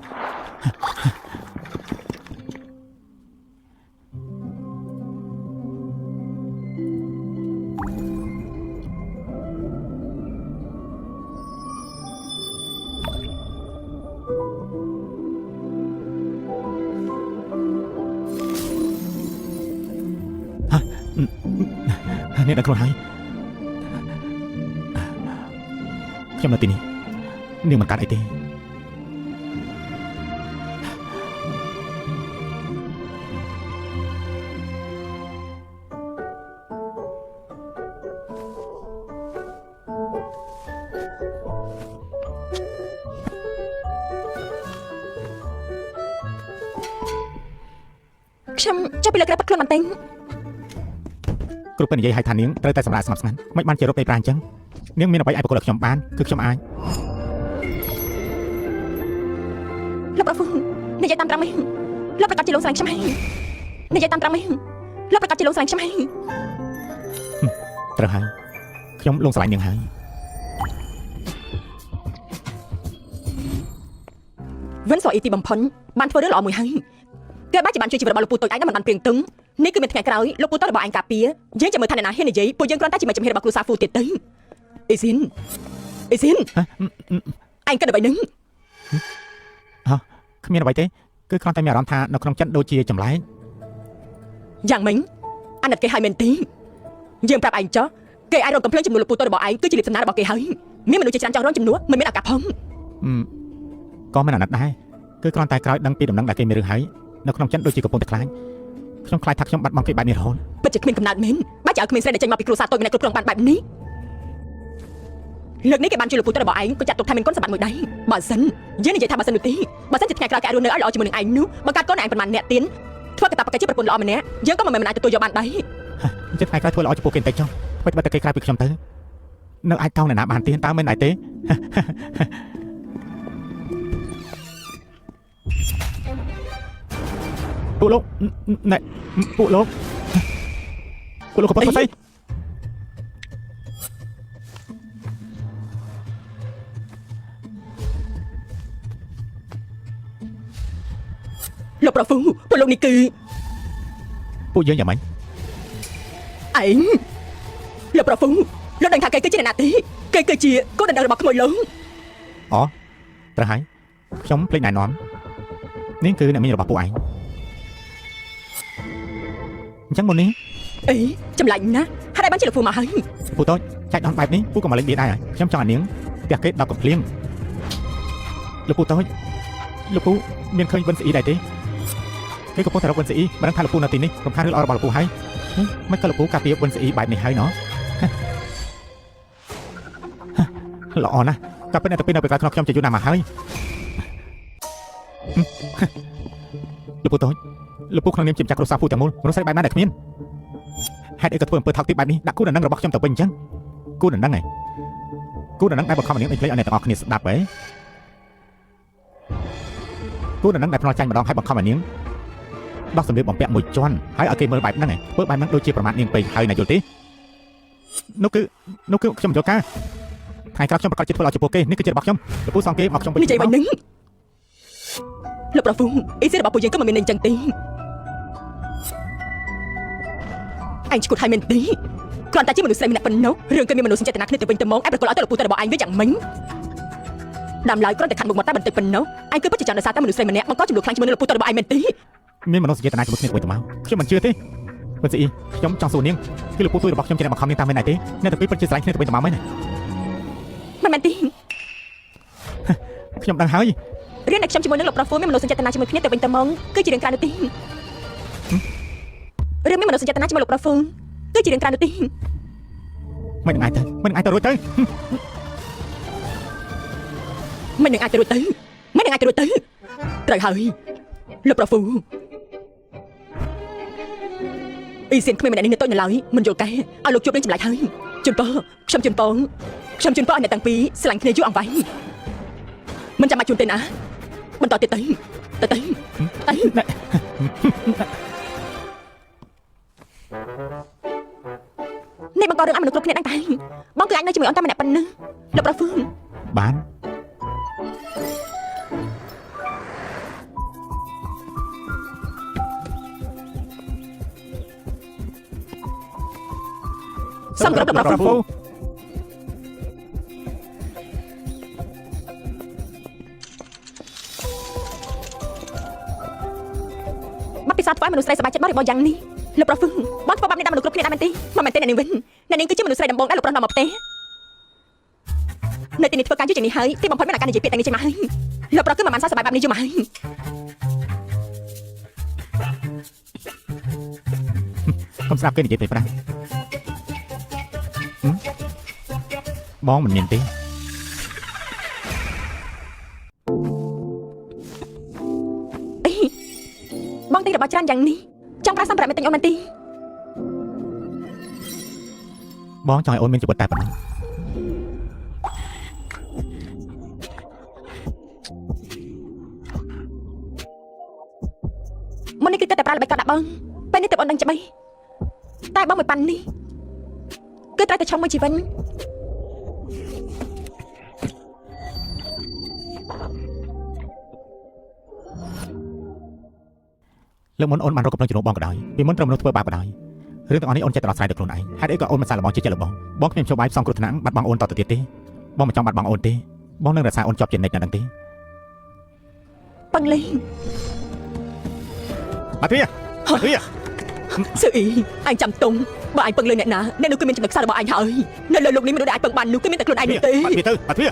ហ នេះដល់ខ្លួនហើយខ្ញុំនៅទីនេះនាងមិនកាត់អីទេ ខ្ញុំចាប់ពីលើក្រែបាត់ខ្លួនបន្តិច គ្រប់ពេលនិយាយឲ្យថានាងត្រូវតែសម្រាប់ស្ងប់ស្ងាត់មិនបានជារົບនៃប្រាអញ្ចឹងនាងមានអ្វីអាចប្រកល់ឲ្យខ្ញុំបានគឺខ្ញុំអាច លោកប្រពន្ធនិយាយតាមត្រង់នេះលោកប្រកាសជាលោកស្រឡាញ់ខ្ញុំហើយនិយាយតាមត្រង់នេះលោកប្រកាសជាលោកស្រឡាញ់ខ្ញុំហើយ ត្រូវហើយខ្ញុំលងស្រឡាញ់នាងហើយ វិនសអ៊ីទីបំផុនបានធ្វើរឿងល្អមួយហើយគេបានជាបានជួយជីវិតរបស់លោកពូតូចឯងដែលមិនបានព្រៀងទឹងនេះគឺមានថ្ងៃក្រោយលោកពូតូចរបស់ឯងការពារយើងចាំមើលថាអ្នកណាហ៊ាននិយាយពួកយើងគ្រាន់តែជាមេចំហៀរបស់គ្រូសាហ្វូទៀតទៅអេស៊ីនឯងគិតអ្វីនឹង គ្មានអ្វីទេគឺគ្រាន់តែមានអារម្មណ៍ថានៅក្នុងចិត្តដូចជាចម្លែក យ៉ាងម៉េចអាណិតគេហើយមែនទេយើងប្រាប់ឯងចុះគេអាចរកកំភ្លើងចំនួនលោកពូតូចរបស់ឯងគឺជាលិបសំណារបស់គេហើយមានមនុស្សជាច្រើនចង់រងជំនួសមិនមានឱកាសផង ក៏មិនអាណិតដែរគឺគ្រាន់តែក្រោយដឹងពីដំណឹងដែលគេមានរឿងហើយនៅក្នុងចិត្តដូចជាកំពុងតែខ្លាចខ្ញុំខ្លាចថាខ្ញុំបាត់បង់គេបែបនេះរហូត ពិតជាគ្មានកំណត់មែនបើចៅគ្មានស្រីដែលចេញមកពីគ្រួសារតូចម្នាក់គ្រប់គ្រងបានបែបនេះលើកនេះគេបានជួយលោកពូតូចរបស់ឯងក៏ចាត់ទុកថាមានគុណសម្បត្តិមួយដែរបើសិនយើងនិយាយថាបើសិននោះទេបើសិនជាថ្ងៃក្រោយគេអាចរស់នៅឲ្យល្អជាមួយនឹងឯងនោះបង្កើតកូនឯងប៉ុន្មានអ្នកទៀតធ្វើកតាបកិច្ចជាប្រពន្ធល្អម្នាក់យើងក៏មិនមែនអាចទទួលយកបានដែរ ចិត្តថ្ងៃក្រោយធ្វើល្អចំពោះគេតែចុះមិនបាត់តែគេក្រៅពីខ្ញុំទៅនៅអាចតោងអ្នកណាបានទៀតតើមិនដែរទេ ពួកលោកណែពួកលោកក៏ប៉ុតស្អី លោកប្រពន្ធពួកលោកនេះគឺ ពួកយើងយ៉ាងម៉េច ឯងលោកប្រពន្ធលោកដឹងថាគេគឺជាអ្នកណាទេគេគឺជាកូនដណ្ដឹងរបស់ក្មួយលោក អូត្រូវហើយខ្ញុំភ្លេចណែនាំនេះគឺអ្នកមីងរបស់ពួកឯងអញ្ចឹងមុននេះ អីចម្លាញ់ណាស់ហើយបានជាលោកពូមកហើយ ពូតូចចាច់ដនបែបនេះពូក៏មកលេងបៀដែរខ្ញុំចង់ឲ្យនាងផ្ទះគេដល់កំភ្លៀងលោកពូតូចលោកពូមានឃើញវិនស្អ៊ីដែរទេគេកំពុងតែរកវិនស្អ៊ីមិនដឹងថាលោកពូនៅទីនេះរំខានរឿងល្អរបស់លោកពូហើយមិនក៏លោកពូការពារវិនស្អ៊ីបែបនេះហើយណោះល្អណាស់ក៏ពេលនៅពេលនៅពេលក្រោយខ្ញុំជាយូរណាស់មកហើយលោកពូតូចលោកពូក្នុងនាមជាម្ចាស់គ្រួសារពូទាំងមូលមនុស្សស្រីបែបណាដែលគ្មានហេតុអីក៏ធ្វើអំពើថោកទាបបែបនេះដាក់គូដណ្ដឹងរបស់ខ្ញុំទៅវិញអញ្ចឹងគូដណ្ដឹងឯងគូដណ្ដឹងដែលបង្ខំឲ្យនាងដេញភ្លេចឲ្យអ្នកទាំងអស់គ្នាស្ដាប់ហ៎គូដណ្ដឹងដែលផ្នល់ចាញ់ម្ដងឲ្យបង្ខំឲ្យនាងដោះសម្លៀកបំពាក់មួយជាន់ហើយឲ្យគេមើលបែបហ្នឹងឯងធ្វើបែបហ្នឹងដូចជាប្រមាថនាងពេកហើយណាយល់ទេនោះគឺខ្ញុំយល់ការថ្ងៃក្រោយខ្ញុំប្រកាសជាធ្វើឲ្យចំពោះគេនេះគឺជារបស់ខ្ញុំលោកពូសងគេមកខ្ញុំវិញ និយាយវិញនឹងលោកប្រពន្ធអីសិរបស់ពួកយើងក៏មិនមានអីចឹងទេអញឈ្គត់ហើយមែនទេគ្រាន់តែជាមនុស្សស្រីម្នាក់ប៉ុណ្ណោះរឿងគេមានមនុស្សចេតនាគ្នាទៅវិញទៅមកឯងប្រកល់ឲ្យទៅលោកពូទៅរបស់ឯងវិញយ៉ាងម៉េចដាំឡើយគ្រាន់តែខាត់មុខមកតែបន្តិចប៉ុណ្ណោះឯងគឺពិតជាចង់ដោយសារតែមនុស្សស្រីម្នាក់បង្កចំនួនខ្លាំងជាមួយនឹងលោកពូទៅរបស់ឯងមែនទេ មានមនុស្សចេតនាជាមួយគ្នាទៅវិញទៅមកខ្ញុំមិនជឿទេវិនស្អ៊ីខ្ញុំចង់សួរនាងគឺលោកពូទួយរបស់ខ្ញុំជាអ្នកបង្ខំនាងតាមមែនទេអ្នកទាំងពីរពិតជាស្រឡាញ់គ្នាទៅវិញទៅមកមែនទេ មិនមែនទេ ខ្ញុំដឹងហើយ រឿងដែលខ្ញុំជាមួយនឹងលោកប្រពន្ធមានមនុស្សចេតនាជាមួយគ្នាទៅវិញទៅមកគឺជារឿងក្រៅនោះទេរឿងមានមនុស្សចេតនាជាមួយលោកប្រពន្ធគឺជារឿងក្រៅនោះទេ មិនអាចទៅរួចទៅ មិននឹងអាចទៅរួចទៅត្រូវហើយលោកប្រពន្ធអ៊ីសៀនគ្មានម្នាក់នេះនៅតូចនៅឡើយមិនយល់កែឲ្យលោកជួបនឹងចម្លែកហើយជូនពរខ្ញុំជូនពរឲ្យអ្នកទាំងពីរស្រឡាញ់គ្នាយូរអង្វែងមិនចាំបាច់ជូនទេណាបន្តទៀតទៅនេះបង្ករឿងឲ្យមនុស្សគ្រប់គ្នាដឹងតែបងគឺអាចនៅជាមួយអន្តតែម្នាក់ប៉ុណ្ណឹងលោកប្រពន្ធ បាន សំគ្រប់លោកប្រពន្ធ ពិសាថ្វាយមនុស្សស្រីសប្បាយចិត្តបរិបោយ៉ាងនេះ លោកប្រុសហ្វឹងបងធ្វើបាបអ្នកមនុស្សគ្រប់គ្នាដែរមែនទេមិនមែនទេអ្នកនាងវិញអ្នកនាងគឺជាមនុស្សស្រីដំបងដែលលោកប្រុសនាំមកផ្ទះនៅទីនេះធ្វើការយូរជាងនេះហើយទីបំផុតមានអាការនិយាយពាក្យទាំងនេះចេញមកហើយលោកប្រុសគឺមិនបានសើចសប្បាយបែបនេះយូរមកហើយក ុំស្ដាប់គេនិយាយពេលប្រាំបងមិនមានទេ បងទិញរបស់ច្រើនយ៉ាងនេះចង់ប្រាសម្រាប់មិនទិញអូនមែនទេ បងចង់ឲ្យអូនមានជីវិតតែប៉ុណ្ណឹង មុននេះគឺតែប្រាល្បីកត់ដាក់បងពេលនេះទៅអូនដឹងច្បាស់តែបងមួយប៉ាន់នេះគឺត្រូវតែឆុងមួយជីវិត លើកមុនអូនបានរកកំឡុងជំនួសបងក៏ដោយពីមុនត្រូវមនុស្សធ្វើបាបក៏ដោយរឿងទាំងអស់នេះអូនចេះតែដោះស្រាយដោយខ្លួនឯងហេតុអីក៏អូនមិនសាកល្បងជាចិត្តរបស់បងខ្ញុំចូលបាយផ្សំគ្រោះថ្នាក់បាត់បង់អូនតទៅទៀតទេបងមិនចង់បាត់បង់អូនទេបងនឹងរក្សាអូនជាប់ជានិច្ចនៅនឹងទេ ប៉ឹងលេង បាត់វា សឺអ៊ីអញចាំទុំបើអញពឹងលើអ្នកណាអ្នកនោះគឺមានចំណុចខ្សោយរបស់អញហើយនៅលើលោកនេះមនុស្សដែលអាចពឹងបាននោះគឺមានតែខ្លួនឯងនោះទេ បាត់វាទៅបាត់វា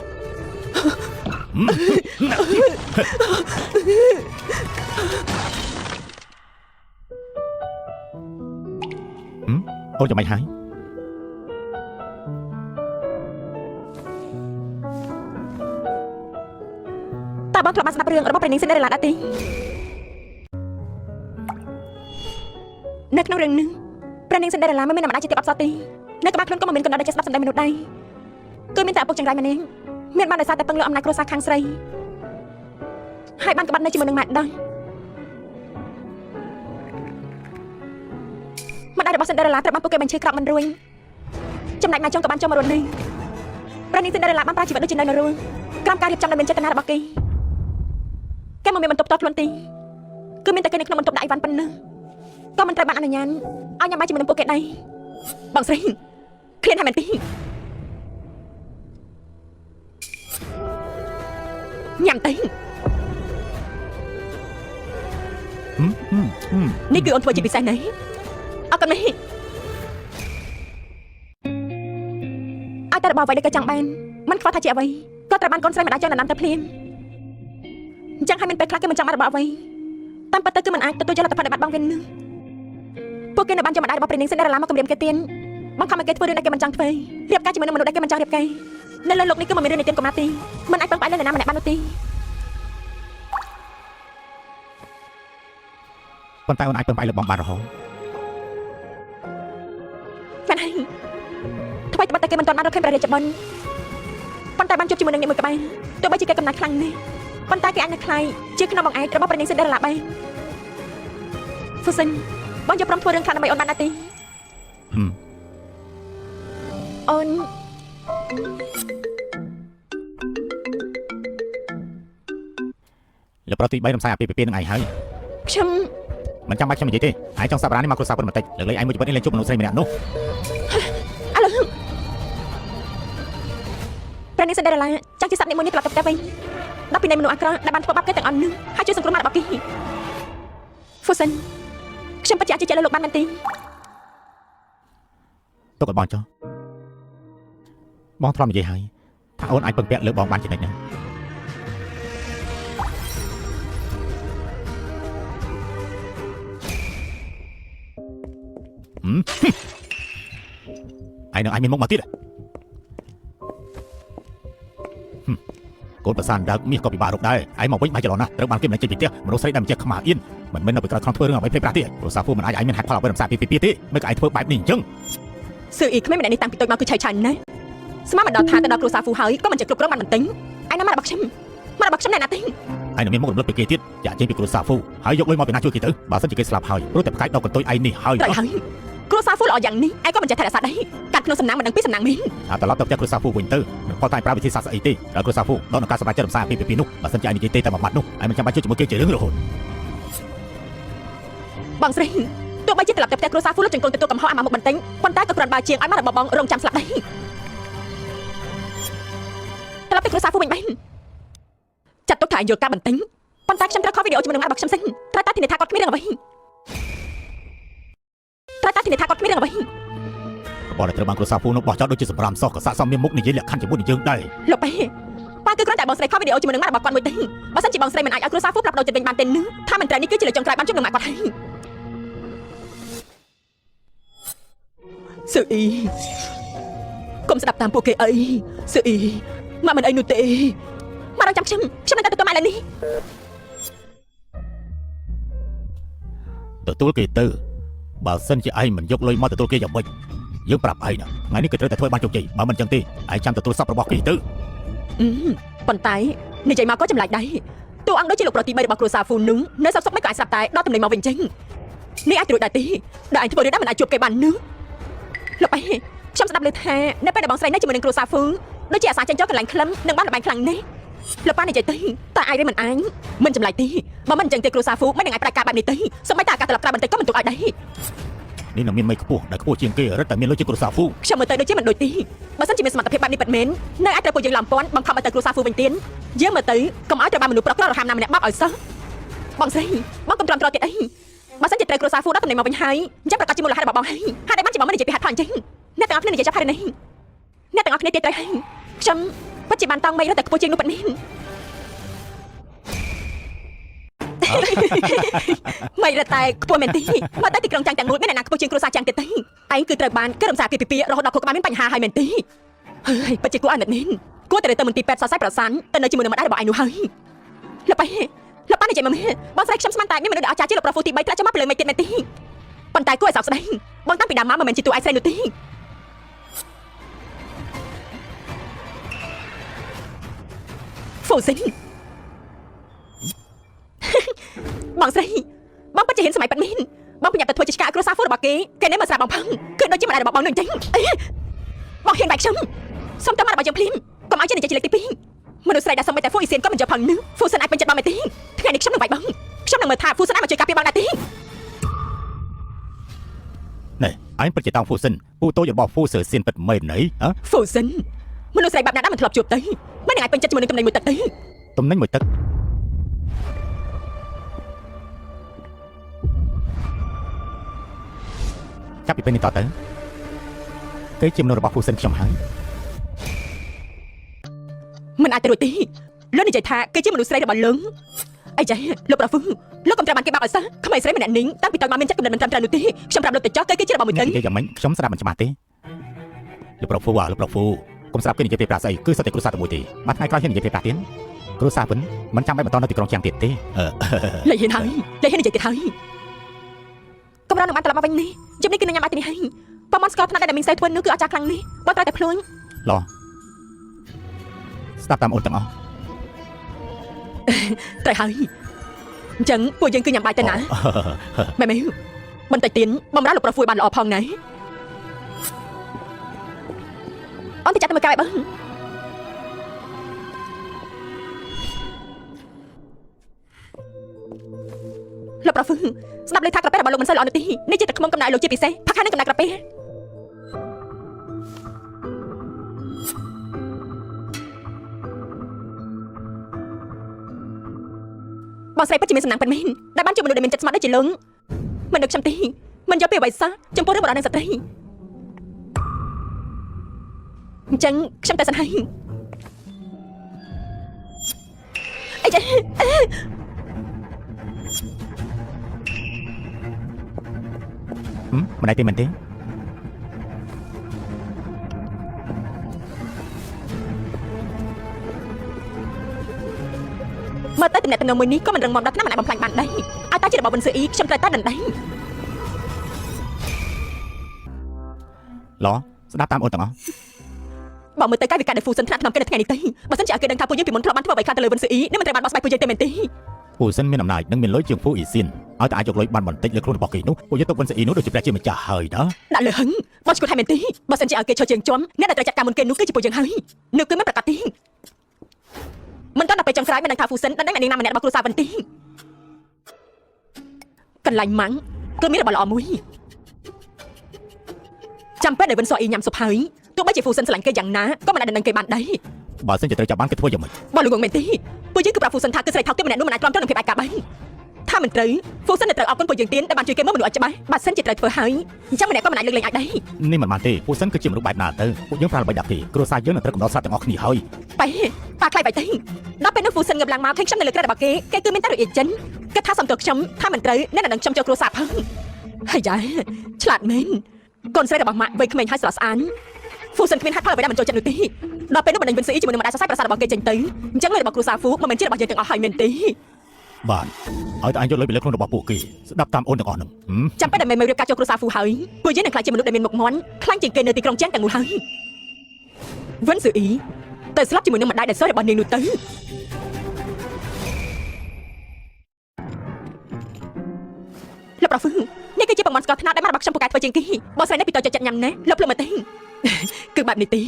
អូនចាំមិនហើយ តើបងធ្លាប់បានស្ដាប់រឿងរបស់ព្រះនាងស៊ីនដេរ៉េឡាដែរទេនៅក្នុងរឿងនេះព្រះនាងស៊ីនដេរ៉េឡាមិនមានអ្នកម្ដាយជាទេពអប្សរទេនៅក្បាលខ្លួនក៏មិនមានកណ្ដោដែលចេះស្ដាប់សម្ដីមនុស្សដែរគឺមានតែឪពុកចង្រៃម្នាក់មានបានដោយសារតែពឹងលើអំណាចគ្រួសារខាងស្រីហើយបានក្បត់នៅជាមួយនឹងម៉ែដឹងម្ដាយរបស់ស៊ីនដេរ៉េឡាត្រូវបានពួកគេបញ្ឈឺក្រក់មិនរួញចំណែកម៉ែចុងក៏បានចូលមករស់នេះព្រះនាងស៊ីនដេរ៉េឡាបានប្រើជីវិតដូចជានៅរួញក្រោមការរៀបចំដោយមានចេតនារបស់គេគេមិនមានបន្ទប់តខ្លួនទេគឺមានតែគេនៅក្នុងបន្ទប់ដាក់អីវ៉ាន់ប៉ុណ្ណឹងក៏មិនត្រូវបានអនុញ្ញាតឲ្យញ៉ាំបាយជាមួយនឹងពួកគេដែរបងស្រីឃ្លានហើយមែនទេញ៉ាំទៅនេះគឺអូនធ្វើជាពិសេសណាស់អរគុណម៉ែឲ្យតែរបស់អ្វីដែលគេចង់បានមិនខ្វល់ថាជាអ្វីក៏ត្រូវបានកូនស្រីម្ដាយចង់ដណ្ដើមទៅភ្លាមអញ្ចឹងហើយមានពេលខ្លះគេមិនចង់បានរបស់អ្វីតាមពិតទៅគឺមិនអាចទទួលយកលទ្ធផលដែលបាត់បង់វិញនោះពួកគេនៅបានយកម្ដាយរបស់ព្រះនាងស៊ីនដេរ៉េឡាមកគំរាមគេទានបង្ខំឲ្យគេធ្វើរឿងដែលគេមិនចង់ធ្វើរៀបការជាមួយនឹងមនុស្សដែលគេមិនចង់រៀបការនៅលើលោកនេះគឺមិនមានរឿងនៃទានកំណត់ទេមិនអាចពឹងផ្អែកលើអ្នកណាម្នាក់បាននោះទេ ប៉ុន្តែអូនអាចពឹងផ្អែកលើបងបានរហូត មែនហើយថ្មីត្បិតតែគេមិនទាន់បានរកឃើញព្រះរាជបុត្រប៉ុន្តែបានជួបជាមួយនឹងអ្នកមួយក្បែរទោះបីជាគេកំណត់ខ្លាំងណាស់ប៉ុន្តែគេអាចនឹងខ្លាយជាក្នុងបងឯករបស់ព្រះនាងស៊ីនដេរ៉េឡាបានហ្វូសិនបងយកព្រមធ្វើរឿងខ្លះដើម្បីអូនបានដែរទេអូន លើប្រតិ3រំសាយអាពាហ៍ពិពាហ៍នឹងឯងហើយ ខ្ញុំ មិនចាំបាច់ខ្ញុំនិយាយទេឯងចង់សាប់រានេះមកគ្រួសារប៉ុណ្ណឹងបន្តិចលើកលែងឯងមួយជីវិតនេះលែងជួបមនុស្សស្រីម្នាក់នោះ ឥឡូវព្រះនាងស៊ីនដេរ៉េឡាចង់ជាសត្វនិមយនេះត្រឡប់ទៅផ្ទះវិញដល់ពីនៃមនុស្សអាក្រក់ដែលបានធ្វើបាបគេទាំងអស់នោះហើយជួយសង្គ្រោះម៉ាក់របស់គេហ្វូសិនខ្ញុំពិតជាអាចជឿជាក់លើលោកបានមែនទេ ទុកឲ្យបងចុះបងធ្លាប់និយាយហើយថាអូនអាចពឹងពាក់លើបងបានចំណុចហ្នឹងឯងនឹងឯងមានមុខមកទៀតកូនប្រសានដើកមាសក៏ពិបាករកដែរឯងមកវិញបាយច្រឡំណាស់ត្រូវបានគេមិនចេញពីផ្ទះមនុស្សស្រីដែលមិនចេះខ្មាស់អៀនមិនមែននៅពីក្រោយខំធ្វើរឿងអ្វីផ្លេចផ្លាស់ទេព្រោះសាហ្វូមិនអាចឲ្យមានហេតុផលអ្វីរំសាយពីពីទេមិនក៏ឯងធ្វើបែបនេះអញ្ចឹងសឺអ៊ីក្មេងម្នាក់នេះតាំងពីតូចមកគឺឆៃឆាញ់ណាស់ស្មានមកដល់ថាទៅដល់គ្រួសារហ្វូហើយក៏មិនចេះគ្រប់គ្រងបានបន្ទិញឯណាមករបស់ខ្ញុំណែណាទេ ឯងនឹងមានមុខរំលឹកពីគេទៀតចាក់ចេញពីគ្រួសារហ្វូហើយយកលុយមកពីណាជួយគេទៅបើសិនជាគេស្លាប់ហើយព្រោះតែផ្កាយដកកន្ទុយឯងនេះហើយ ត្រូវហើយគ្រួសារហ្វូល្អយ៉ាងនេះឯងក៏មិនចេះថែរក្សាដែរកាត់ក្នុងសំណាងមិនដឹងពីសំណាងមែន អាត្រឡប់ទៅផ្ទះគ្រួសារហ្វូវិញទៅមិនខុសតែប្រើវិធីសាស្ត្រស្អីទេដល់គ្រួសារហ្វូដល់នឹងការសម្រេចចិត្តរំសាយពីនោះបើសិនជាឯងនិយាយទេតែមួយម៉ាត់នោះឯងមិនចាំបាច់ជួយជាមួយគេជារឿងរហូត បងស្រីទោះបីជាត្រឡប់ទៅផ្ទះគ្រួសារហ្វូលុបចង្កូនទទួលកំហុសអាមកមុខបន្ទិញប៉ុន្តែក៏គ្រាន់បើជាងឲ្យមករបស់បងរងចាំស្លាប់ដែរត្រឡប់ទៅគ្រួសារហ្វូវិញបានចាត់ទុកថាយល់ការបន្ទិញប៉ុន្តែខ្ញុំត្រូវខលវីដេអូជាមួយនឹងម៉ែរបស់ខ្ញុំសិនត្រូវតែធានាថាគាត់គ្មានរឿងអ្វី ត្រូវតែធានាថាគាត់គ្មានរឿងអ្វី បបរត្រូវបានគ្រួសារពូនោះបោះចោលដូចជាសម្រាមសោះក៏ស័កសមមានមុខនិយាយលក្ខខណ្ឌជាមួយនឹងយើងដែរ លោកប៉ែប៉ាគឺគ្រាន់តែបងស្រីខលវីដេអូជាមួយនឹងម៉ាក់របស់គាត់មួយទេបើសិនជាបងស្រីមិនអាចឲ្យគ្រួសារហ្វូផ្លាប់ដោចិត្តវិញបានទេនឹងថាមិនត្រូវនេះគឺជាលើកចុងក្រោយបានជួបនឹងម៉ាក់គាត់ហើយស៊ឺអ៊ីកុំស្ដាប់តាមពួកគេអីស៊ឺអ៊ីម៉ាក់មិនអីនោះទេម៉ាក់រងចាំខ្ញុំនឹងទៅទទួលម៉ាក់ឥឡូវនេះ ទទួលគេទៅបើសិនជាឯងមិនយកលុយមកទទួលគេយ៉ាងម៉េចយើងប្រាប់ឯងណាថ្ងៃនេះគេត្រូវតែធ្វើបានជោគជ័យបើមិនចឹងទេឯងចាំទទួលសពរបស់គេទៅ ប៉ុន្តែនិយាយមកក៏ចម្លែកដែរតួអង្គដូចជាលោកប្រទី3របស់គ្រួសារហ្វូនឹងនៅសុកមិនក៏អាចស្រាប់តែដល់តំណែងមកវិញចឹងនេះអាចរួចដែរទេដែលឯងធ្វើរឿងដែរមិនអាចជួបគេបាននឹងលោកប៉ែខ្ញុំស្ដាប់ឮថានៅពេលដែលបងស្រីនៅជាមួយនឹងគ្រួសារហ្វូដូចជាអាសាចេញចូលកន្លែងក្លឹមនឹងបានលបែងខ្លាំងណាស់លោកប៉ានិយាយទៅតែអាចឬមិនអញមិនចម្លែកទេបើមិនអញ្ចឹងទេគ្រួសារហ្វូមិននឹងអាចប្រកាសបែបនេះទេសូម្បីតែអាការត្រឡប់ក្រោយបន្តិចក៏មិនទុកឲ្យដែរ នេះនឹងមានមិនខ្ពស់ដែលខ្ពស់ជាងគេរឹតតែមានលុយជាគ្រួសារហ្វូ ខ្ញុំមើលទៅដូចជាមិនដូចទេបើសិនជាមានសមត្ថភាពបែបនេះពិតមែននៅអាចត្រូវពួកយើងឡំពាន់បង្ខំឲ្យទៅគ្រួសារហ្វូវិញទៀតយើងមើលទៅកុំឲ្យត្រូវបានមនុស្សប្រក្ររហាមណាម្នាក់បោកឲ្យសោះបងស្រីបងកុំទ្រាំទ្រទៀតអីបើសិនជាត្រូវគ្រួសារហ្វូដល់តំណែងមកវិញហើយអញ្ចឹងប្រកាសជាមូលហេតុរបស់បងហើយហេតុអីបានជាបងមិននិយាយពីហេតុផលអញ្ចឹងអ្នកទាំងអស់គ្នានិយាយចាប់ហើយនេះអ្នកទាំងអស់គ្នាទៀតត្រូវហើយខ្ញុំពិតជាបានតង់មិនរត់តែខ្ពស់ជាងនោះពិតមែន មិនរត់តែខ្ពស់មែនទេមកតែទីក្រុងចាំងទាំងមួយមានអ្នកណាខ្ពស់ជាងគ្រួសារចាំងទៀតទេឯងគឺត្រូវបានគេរំសាគេពីពីរហូតដល់ខួរក្បាលមានបញ្ហាហើយមែនទេហើយពិតជាគួរអាណិតមែនគួរតែទៅមន្ទីរពេទ្យសរសៃប្រសានទៅនៅជាមួយនឹងម្ដាយរបស់ឯងនោះហើយលោកប៉ែនិយាយមកមើលបងស្រីខ្ញុំស្មានតែមានមនុស្សដ៏អស្ចារ្យជាលោកប្រុសហ្វូទី3ធ្លាក់ចុះមកពីលើមេឃទៀតមែនទេប៉ុន្តែគួរឲ្យសោកស្ដាយបងតាំងពីដើមមកមិនមែនជាតួឯងស្រីនោះទេហ្វូស៊ីន បងស្រីបងពិតជាហ៊ានសម័យប៉ាត់មែនបងប្រញាប់ទៅធ្វើជាឆ្កាគ្រួសារហ្វូរបស់គេនេះមកស្រាប់បងផឹងគឺដូចជាម្ដាយរបស់បងនឹងអញ្ចឹងបងហ៊ានបែកខ្ញុំសុំតើមករបស់យើងភ្លាមកុំឲ្យជានិយាយជាលេខទី2មនុស្សស្រីដែលសម័យតែហ្វូអ៊ីសៀនក៏មិនយកផឹងនឹងហ្វូសិនអាចពេញចិត្តបងមែនទេថ្ងៃនេះខ្ញុំនឹងបែកបងខ្ញុំនឹងមើលថាហ្វូសិនអាចមកជួយការពារបងដែរទេ នេះឯងពិតជាតង់ហ្វូសិនពូតូចរបស់ហ្វូសើសៀនពិតមែនណីហ៎ ហ្វូសិនមនុស្សស្រីបែបណាដែលមិនធ្លាប់ជួបទៅមិននឹងអាចពេញចិត្តជាមួយនឹងតំណែងមួយទឹកទេ តំណែងមួយទឹកចាប់ពីពេលនេះតទៅគេជាមនុស្សរបស់ហ្វូសិនខ្ញុំហើយ មិនអាចទៅរួចទេលោកនិយាយថាគេជាមនុស្សស្រីរបស់លោកអីចាលោកប្រុសហ្វូលោកកុំត្រូវបានគេបាក់ឲ្យសោះក្មេងស្រីម្នាក់នេះតាំងពីតូចមកមានចិត្តកំណត់មិនត្រឹមត្រូវនោះទេខ្ញុំប្រាប់លោកទៅចោះគេជារបស់មួយទឹក និយាយយ៉ាងម៉េចខ្ញុំស្ដាប់មិនច្បាស់ទេលោកប្រុសហ្វូលោកប្រុសហ្វូកុំស្ដាប់គេនិយាយពីប្រាស្អីគឺសុទ្ធតែគ្រួសារតែមួយទេបាទថ្ងៃក្រោយហ៊ាននិយាយពីប្រាទៀតគ្រួសារវិញមិនចាំបាច់បន្តនៅទីក្រុងចាំងទៀតទេលេហ៊ានហើយលេហ៊ាននិយាយទៀតហើយកំរនឹងបានត្រឡប់មកវិញនេះជិបនេះគឺនឹងញ៉ាំបាយទីនេះហើយបើមិនស្គាល់ថ្នាក់ដែលមីងស្រីធ្វើនោះគឺអស្ចារ្យខ្លាំងនេះបើត្រូវតែភ្លួញ ឡោះស្ដាប់តាមអូនទាំងអស់ ត្រូវហើយអញ្ចឹងពួកយើងគឺញ៉ាំបាយទៅណាម៉ែបន្តិចទៀតបំរើលោកប្រុសហ្វូបានល្អផងណាអូនទៅចាត់ទៅមើលកាយបងលោកប្រុសហ្វូស្ដាប់ឮថាក្រពះរបស់លោកមិនសូវល្អនោះទេនេះជាតែខ្មុំកំណៅលោកជាពិសេសផាក់ខាងនឹងកំណៅក្រពះបងស្រីពិតជាមានសំណាងពិតមែនដែលបានជួបមនុស្សដែលមានចិត្តស្មោះដូចជាលោកមិននឹកខ្ញុំទេមិនយកពីអ្វីសោះចំពោះរឿងបុរសនិងស្ត្រីអញ្ចឹងខ្ញុំតែសិនហើយអីចាមិនដែរទេមែនទេមើលទៅតំណែងមួយនេះក៏មិនរឹងមាំដល់ថ្នាក់មិនអាចបំផ្លាញបានដែរឲ្យតែជារបស់វិនស៊ឺអ៊ីខ្ញុំត្រូវតែដណ្ដៃ ឡោះស្ដាប់តាមអូនទាំងអស់ បើមើលទៅកាយវិការដែលហ្វូសិនថ្នាក់ក្នុងគេនៅថ្ងៃនេះទេបើសិនជាឲ្យគេដឹងថាពួកយើងពីមុនធ្លាប់បានធ្វើអ្វីខ្លះទៅលើវិនស៊ឺអ៊ីនេះមិនត្រូវបានបោះស្បែកពួកយើងទេមែនទេ ហ្វូសិនមានអំណាចនិងមានលុយជាងហ្វូអ៊ីសៀនឲ្យតែអាចយកលុយបានបន្តិចលើខ្លួនរបស់គេនោះពួកយើងទុកវិនស៊ឺអ៊ីនោះដូចជាព្រះជាម្ចាស់ហើយណា ដាក់លើហឹងមកឈ្មោះថៃមែនទេបើសិនជាឲ្យគេឈរជើងជន់អ្នកដែលត្រូវចាត់ការមុនគេនោះគឺជាពួកយើងហើយនោះគឺមិនប្រកាសទេមិនដល់ទៅពេលចុងក្រោយមិនដឹងថាហ្វូសិនដណ្ដៃអ្នកនាងណាម្នាក់របស់គ្រួសារវិនទេកន្លែងម៉ាំងគឺមានរបស់ល្អមួយចាំពេលដែលវិនស៊ឺអ៊ីញ៉ាំស៊ុបហើយទោះបីជាហ្វូសិនស្រឡាញ់គេយ៉ាងណាក៏មិនអាចដណ្ដឹងគេបានដែរ បើសិនជាត្រូវចាប់បានគេធ្វើយ៉ាងម៉េច បើលោកងងមែនទេពួកយើងគឺប្រាប់ហ្វូសិនថាគឺស្រីថោកទេម្នាក់នោះមិនអាចទ្រាំទ្រនឹងភាពឯកាបានថា ថាមិនត្រូវហ្វូសិនត្រូវអរគុណពួកយើងទៀនដែលបានជួយគេមើលមនុស្សឲ្យច្បាស់បើសិនជាត្រូវធ្វើហើយអញ្ចឹងម្នាក់ក៏មិនអាចលើកលែងអាចដែរ នេះមិនបានទេពូសិនគឺជាមនុស្សបែបណាទៅពួកយើងប្រើល្បិចដាក់គេគ្រួសារយើងនឹងត្រូវកំដរសត្វទាំងអស់គ្នាហើយ បែប៉ាខ្លាយបែទៅដល់ពេលនោះហ្វូសិនងើបឡើងមកឃើញខ្ញុំនៅលើក្រែរបស់គេគឺមានតែរួចអៀចិនគេថាសំទោសខ្ញុំថាមិនត្រូវអ្នកនឹងខ្ញុំចូលគ្រួសារផងហើយយ៉ាឆ្លាតមែនកូនស្រីរបស់ម៉ាក់វ័យក្មេងហើយស្រស់ស្អាតហ្វូសិនគ្មានហេតុផលអ្វីដែលមិនចូលចិត្តនោះទេដល់ពេលនោះបណ្ដឹងវិនស៊ីជាមួយនឹងម្ដាយសរសៃប្រសាទរបស់គេចេញទៅអញ្ចឹងលុយរបស់គ្រួសារហ្វូមិនមែនជារបស់យើងទាំងអស់ហើយមែនទេ បាទឲ្យតែអញយកលុយពីលើខ្លួនរបស់ពួកគេស្ដាប់តាមអូនទាំងអស់ហ្នឹង ចាំពេលដែលមេរៀបការចូលគ្រួសារហ្វូហើយពួកយើងនឹងខ្លាចជាមនុស្សដែលមានមុខមាត់ខ្លាំងជាងគេនៅទីក្រុងជាងទាំងមូលហើយវិនស៊ឺអ៊ីទៅស្លាប់ជាមួយនឹងម្ដាយដែលសើរបស់នាងនោះទៅលោកប្រហ្វឺនេះគឺជាបង្មន់ស្កល់ថ្នាក់ដែលមករបស់ខ្ញុំពូកែធ្វើជាងគេបើស្រីនេះពីតូចចូលចិត្តញ៉ាំណាលោកភ្លឹមមកទេគឺបែបនេះទេ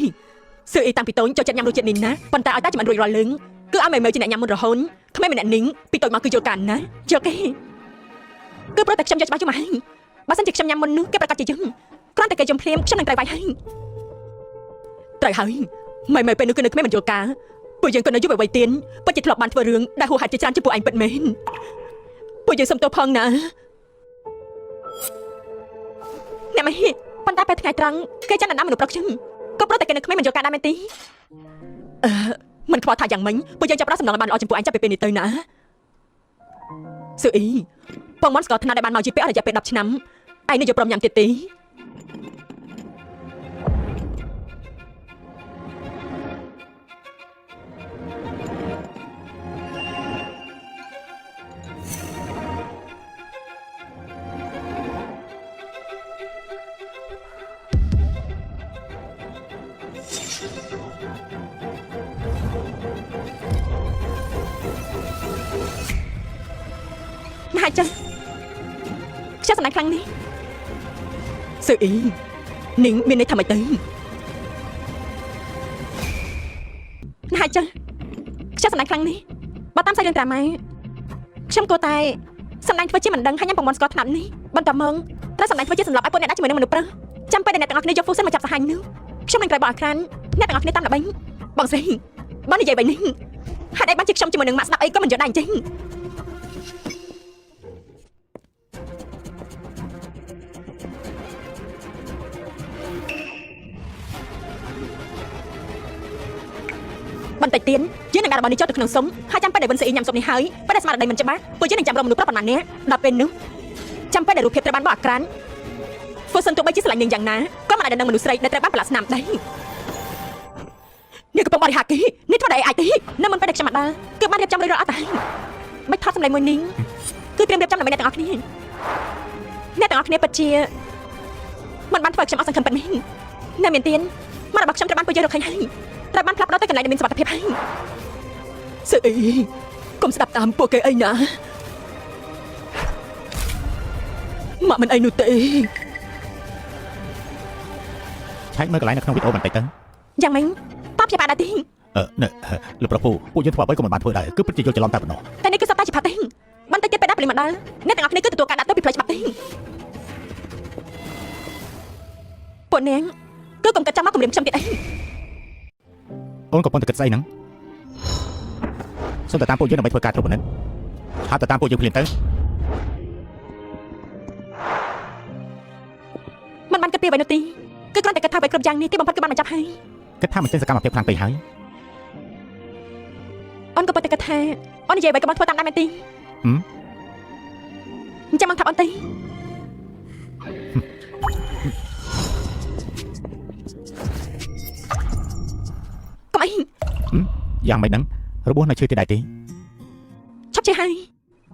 ស៊ឺអ៊ីតាំងពីតូចចូលចិត្តញ៉ាំរសជាតិនេះណាប៉ុន្តែឲ្យតែចាំរួចរាល់លឹងគឺឲ្យមេជាអ្នកញ៉ាំមុនរហូតក្មេងម្នាក់នាងពីតូចមកគឺយល់កាន់ណាយល់គេគឺព្រោះតែខ្ញុំយកច្បាស់ជួយមកហើយបើសិនជាខ្ញុំញ៉ាំមុននោះគេប្រកាសជាយើងគ្រាន់តែគេយំភ្លាមខ្ញុំនឹងត្រូវវាយហើយត្រូវហើយមិនពេលនោះគឺនៅក្មេងមិនយល់ការពួកយើងក៏នៅយុវវ័យទៀនពិតជាធ្លាប់បានធ្វើរឿងដែលហួសហេតុជាច្រើនជាពួកឯងពិតមែនពួកយើងសុំទោសផងណាអ្នកមហិប៉ុន្តែពេលថ្ងៃត្រង់គេចាំណាមនុស្សប្រុសខ្ញុំក៏ព្រោះតែគេនៅក្មេងមិនយល់ការដែរមែនទេមិនខ្វល់ថាយ៉ាងម៉េចពួកយើងចាប់ផ្ដើមសំណងបានល្អចំពោះឯងចាប់ពីពេលនេះទៅណាស៊ឺអ៊ីបងមន់ស្គាល់ថ្នាក់ដែលបានមកជាពេលអស់រយៈពេល10ឆ្នាំឯងនៅយកព្រមញ៉ាំទៀតទេណាចឹងខ្ជិលសំណាញ់ខ្លាំងនេះស៊ឺអ៊ីនាងមានន័យថាម៉េចទៅណាចឹងខ្ជិលសំណាញ់ខ្លាំងនេះបើតាមសាច់រឿងត្រាម៉ាខ្ញុំគួរតែសំណាញ់ធ្វើជាមិនដឹងហើយញ៉ាំបង្មន់ស្គាល់ថ្នាក់នេះបន្តមកត្រូវសំណាញ់ធ្វើជាសម្លាប់ឲ្យពួកអ្នកដាក់ជាមួយនឹងមនុស្សប្រុសចាំពេលដែលអ្នកទាំងអស់គ្នាយកហ្វូសិនមកចាប់សាហាញនោះខ្ញុំនឹងត្រូវបោះអាក្រានអ្នកទាំងអស់គ្នាតាមល្បែងបងស្រីបើនិយាយបែបនេះហេតុអីបានជាខ្ញុំជាមួយនឹងម៉ាក់ស្ដាប់អីក៏មិនយល់ដែរអញ្ចឹងបន្តិចទៀតយើងនឹងដាក់របស់នេះចូលទៅក្នុងស៊ុំហើយចាំពេលដែលវិនស៊ីញ៉ាំស៊ុបនេះហើយពេលដែលស្មារតីមិនច្បាស់ពួកយើងនឹងចាំរកមនុស្សប្រុសប៉ុន្មាននាក់ដល់ពេលនោះចាំពេលដែលរូបភាពត្រូវបានបោះអាក្រានហ្វូសិនទោះបីជាស្រឡាញ់នាងយ៉ាងណាក៏មិនអាចនឹងមនុស្សស្រីដែលត្រូវបានប្រឡាក់ស្នាមដែរនេះកំពុងបរិហាគេនេះធ្វើតែអាចទេនៅមុនពេលដែលខ្ញុំមកដល់គឺបានរៀបចំរួចរាល់អត់តែមិនថតសម្លេងមួយនេះគឺត្រៀមរៀបចំដើម្បីអ្នកទាំងអស់គ្នាអ្នកទាំងអស់គ្នាពិតជាមិនបានធ្វើឲ្យខ្ញុំអស់សង្ឃឹមប៉ុណ្ណេះនៅមានទៀនមករបស់ខ្ញុំត្រូវបានពួកយើងរកឃើញហើយត្រូវបានផ្លាប់ដល់ទៅកន្លែងដែលមានសុវត្ថិភាពហើយស៊ឺអ៊ីកុំស្ដាប់តាមពួកគេអីណាម៉ាក់មិនអីនោះទេឆែកមើលកន្លែងនៅក្នុងវីដេអូបន្តិចទៅ យ៉ាងម៉េចតបជាបាត់ដែរទេលោកប្រពូពួកយើងធ្វើអ្វីក៏មិនបានធ្វើដែរគឺពិតជាយល់ច្រឡំតែប៉ុណ្ណោះ តែនេះគឺសត្វតែជាផាត់ទេបន្តិចទៀតពេលដល់ពេលមកដល់អ្នកទាំងអស់គ្នាគឺទទួលការដាក់ទោសពីផ្លូវច្បាប់ទេពួកនាងគឺកុំកាត់ចាំមកគម្រាមខ្ញុំទៀតអី អូនកំពុងតែគិតស្អីហ្នឹងសូមតែតាមពួកយើងដើម្បីធ្វើការត្រួតពិនិត្យហើយទៅតាមពួកយើងភ្លាមទៅមិនបានគិតពីអ្វីនោះទេគឺគ្រាន់តែគិតថាអ្វីគ្រប់យ៉ាងនេះទីបំផុតគឺបានមកចាប់ហើយ គិតថាមិនចេញសកម្មភាពខ្លាំងពេកហើយ អូនក៏ប៉ុន្តែគិតថាអូននិយាយអ្វីក៏បានធ្វើតាមដែរមែនទេអញ្ចឹងមកថាអូនទេកុំអី យ៉ាងមិនដឹងរបួសនៅឈឺទីដៃទេ ឈប់ជិះហើយ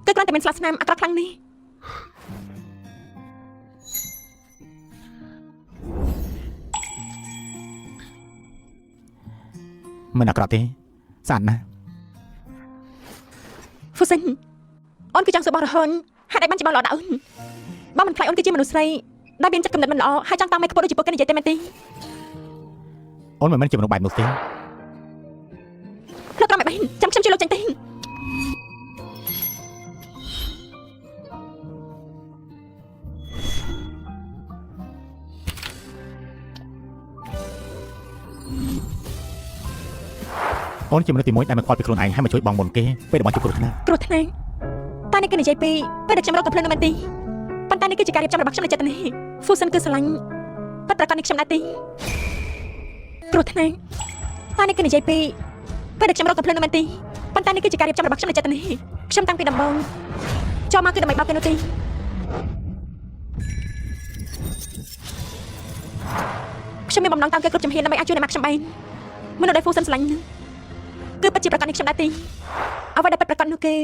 គឺគ្រាន់តែមានស្លាកស្នាមអាក្រក់ខ្លាំងនេះមិនអាក្រក់ទេស្អាតណាស់ ហ្វូសិនអូនគឺចង់សបោះរហូតហេតុអីបានជាបោះល្អដល់អូនបើមិនខ្លាចអូនគឺជាមនុស្សស្រីដែលមានចិត្តគំនិតមិនល្អហើយចង់តាមមេខ្ពស់ដូចជាពួកគេនិយាយទេមែនទេ អូនមិនមែនជាមនុស្សបែបនោះទេ លោកតាមបែបនេះចាំខ្ញុំជួយលោកចេញទេ អូនជាមនុស្សទី1ដែលមកខ្វល់ពីខ្លួនឯងហើយមកជួយបងមុនគេពេលដែលបានជួបគ្រោះថ្នាក់ គ្រោះថ្នាក់ តានេះគឺនិយាយពីពេលដែលខ្ញុំរកកំភ្លើងនៅមែនទេប៉ុន្តែនេះគឺជាការរៀបចំរបស់ខ្ញុំនៅចិត្តនេះ Fusion គឺស្រឡាញ់ប៉ុន្តែប្រកាសនេះខ្ញុំដែរទេគ្រោះថ្នាក់តានេះគឺនិយាយពីពេលដែលខ្ញុំរកកំភ្លើងនៅមែនទេប៉ុន្តែនេះគឺជាការរៀបចំរបស់ខ្ញុំនៅចិត្តនេះខ្ញុំតាំងពីដំបូងចូលមកគឺដើម្បីបោកគេនោះទេខ្ញុំមានបំណងតាមគេគ្រប់ជំហានដើម្បីអាចជួយអ្នកមកខ្ញុំបានមនុស្សដែល Fusion ស្រឡាញ់គឺពិតជាប្រកាសនេះខ្ញុំដែរទេអ្វីដែលពិតប្រាកដនោះគឺ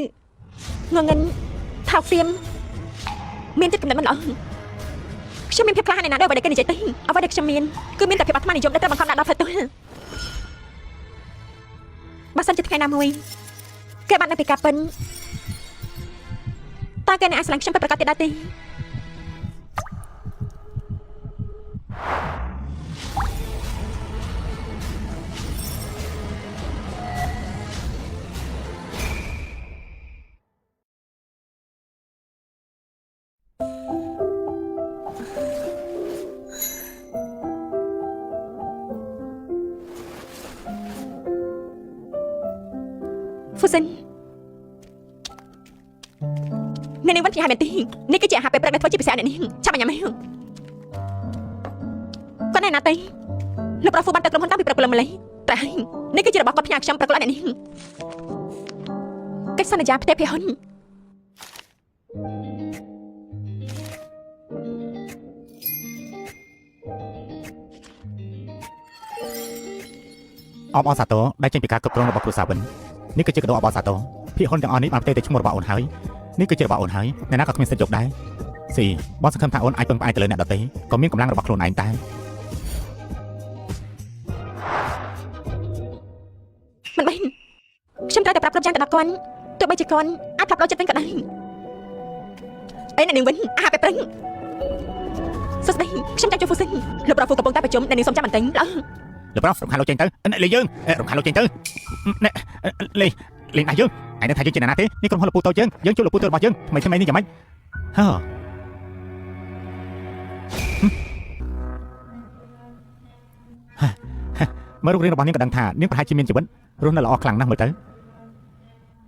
ងងឹនថោកទាមមានចិត្តកំណត់មិនល្អខ្ញុំមានភាពក្លាហានឯណាដែរអ្វីដែលគេនិយាយទៅអ្វីដែលខ្ញុំមានគឺមានតែភាពអាត្មានិយមដែលត្រូវបង្ខំដាក់ដល់ផ្លូវទោះបើសិនជាថ្ងៃណាមួយគេបាននៅពីការពិនតើគេនឹងអាចស្រឡាញ់ខ្ញុំពិតប្រាកដទៀតដែរទេFusion អ្នកនាងvẫn chỉ 2 នាទីនេះគឺជាអាហារពេលព្រឹកដែលធ្វើជាពិសេសអ្នកនាងចាំញ៉ាំហើយគាត់ណែណាទេលោកប្រហ្វូបានទៅក្រុមហ៊ុនតាំងពីព្រឹកព្រលឹមម្លេះតែហើយនេះគឺជារបស់គាត់ផ្ញើខ្ញុំប្រកបអ្នកនាងកិច្ចសន្យាផ្ទៃភាហ៊ុនអបអរសាទរដែលចេញពីការគ្រប់គ្រងរបស់គ្រួសារវិញនេះគឺជាកដោអបអរសាទរភាគហ៊ុនទាំងអស់នេះបានផ្ទេរទៅឈ្មោះរបស់អូនហើយនេះគឺជារបស់អូនហើយអ្នកណាក៏គ្មានសិទ្ធិយកដែរស៊ីបងសង្ឃឹមថាអូនអាចពឹងផ្អែកទៅលើអ្នកដទៃក៏មានកម្លាំងរបស់ខ្លួនឯងដែរមិនបានខ្ញុំត្រូវតែប្រាប់គ្រប់យ៉ាងទៅដល់គាត់ទោះបីជាគាត់អាចផ្លាប់លោចិត្តវិញក៏ដោយអីអ្នកនាងវិញអាហារពេលព្រឹកសួស្ដីខ្ញុំចង់ជួយ Fusion លោកប្រហ្វូកំពុងតែប្រជុំអ្នកនាងសូមចាំបន្តិចឡើយលោកប្រុសរំខានលោកចេញទៅលេងយើងរំខានលោកចេញទៅលេងណាយើងឯងថាយើងជាណាទេនេះក្រុមហ៊ុនលោកពូតូចយើងជួបលោកពូតូចរបស់យើងថ្មីនេះយ៉ាងម៉េចហ៎មើលរូបរាងរបស់នាងក៏ដឹងថានាងប្រហែលជាមានជីវិតរស់នៅល្អខ្លាំងណាស់មើលទៅ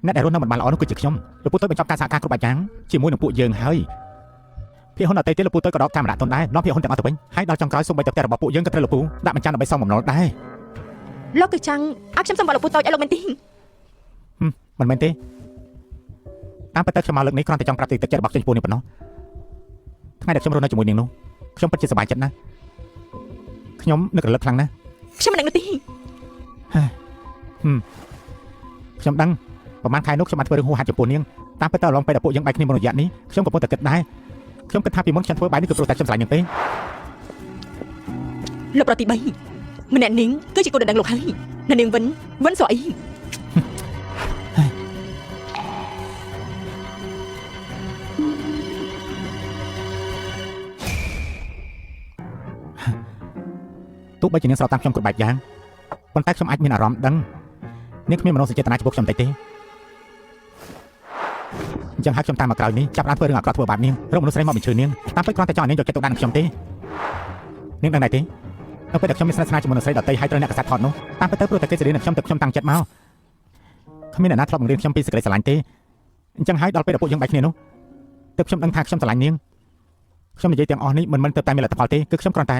អ្នកដែលរស់នៅមិនបានល្អនោះគឺជាខ្ញុំលោកពូតូចបញ្ចប់ការសហការគ្រប់បែបយ៉ាងជាមួយនឹងពួកយើងហើយភាគហ៊ុនអតីតលោកពូតូចក៏ដកកាមេរ៉ាទុនដែរនាំភាគហ៊ុនទាំងអស់ទៅវិញហើយដល់ចុងក្រោយសូម្បីតែផ្ទះរបស់ពួកយើងក៏ត្រូវលោកពូដាក់បញ្ចាំដើម្បីសងបំណុលដែរលោកគឺចង់ឲ្យខ្ញុំសុំបលោកពូតូចឲ្យលោកមែនទេមិនមែនទេតាមពិតទៅខ្ញុំមកលើកនេះគ្រាន់តែចង់ប្រាប់ទឹកចិត្តរបស់ខ្ញុំពូនេះប៉ុណ្ណោះថ្ងៃដែលខ្ញុំរស់នៅជាមួយនាងនោះខ្ញុំពិតជាសប្បាយចិត្តណាស់ខ្ញុំនឹករលឹកខ្លាំងណាស់ខ្ញុំមិនដឹងទេខ្ញុំដឹងប្រហែលខែនោះខ្ញុំបានធ្វើរឿងហួសហេតុចំពោះនាងតាមពិតទៅឡងពេលដែលពួកយើងបែកគ្នាមួយរយៈនេះខ្ញុំកំពុងតែគិតដែរខ្ញុំគិតថាពីមុនខ្ញុំធ្វើបែបនេះគឺព្រោះតែខ្ញុំស្រឡាញ់នាងទេលោកប្រទី3ម្នាក់នាងគឺជាកូនដណ្ដឹងលោកហើយនៅនាងវិញស្អីទោះបីជានាងស្របតាមខ្ញុំគ្រប់បែបយ៉ាងប៉ុន្តែខ្ញុំអាចមានអារម្មណ៍ដឹងនាងគ្មានមនោសញ្ចេតនាចំពោះខ្ញុំតិចទេអញ្ចឹងហើយខ្ញុំតាមមកក្រោយនេះចាប់បានធ្វើរឿងអាក្រក់ធ្វើបាបនាងរកមនុស្សស្រីមកបញ្ជឿនាងតាមពិតគ្រាន់តែចង់ឲ្យនាងយកចិត្តទុកដាក់នឹងខ្ញុំទេនាងដឹងដែរទេនៅពេលដែលខ្ញុំមានស្នេហ៍ជាមួយមនុស្សស្រីដទៃហើយត្រូវអ្នកកសែតថតនោះតាមពិតទៅព្រោះតែគេសេរីនឹងខ្ញុំទឹកខ្ញុំតាំងចិត្តមកគ្មានអ្នកណាធ្លាប់បង្រៀនខ្ញុំពីសេចក្តីស្រឡាញ់ទេអញ្ចឹងហើយដល់ពេលដែលពួកយើងបែកគ្នានោះទើបខ្ញុំដឹងថាខ្ញុំស្រឡាញ់នាងខ្ញុំនិយាយទាំងអស់នេះមិនមែនទៅតែមានលទ្ធផលទេគឺខ្ញុំគ្រាន់តែ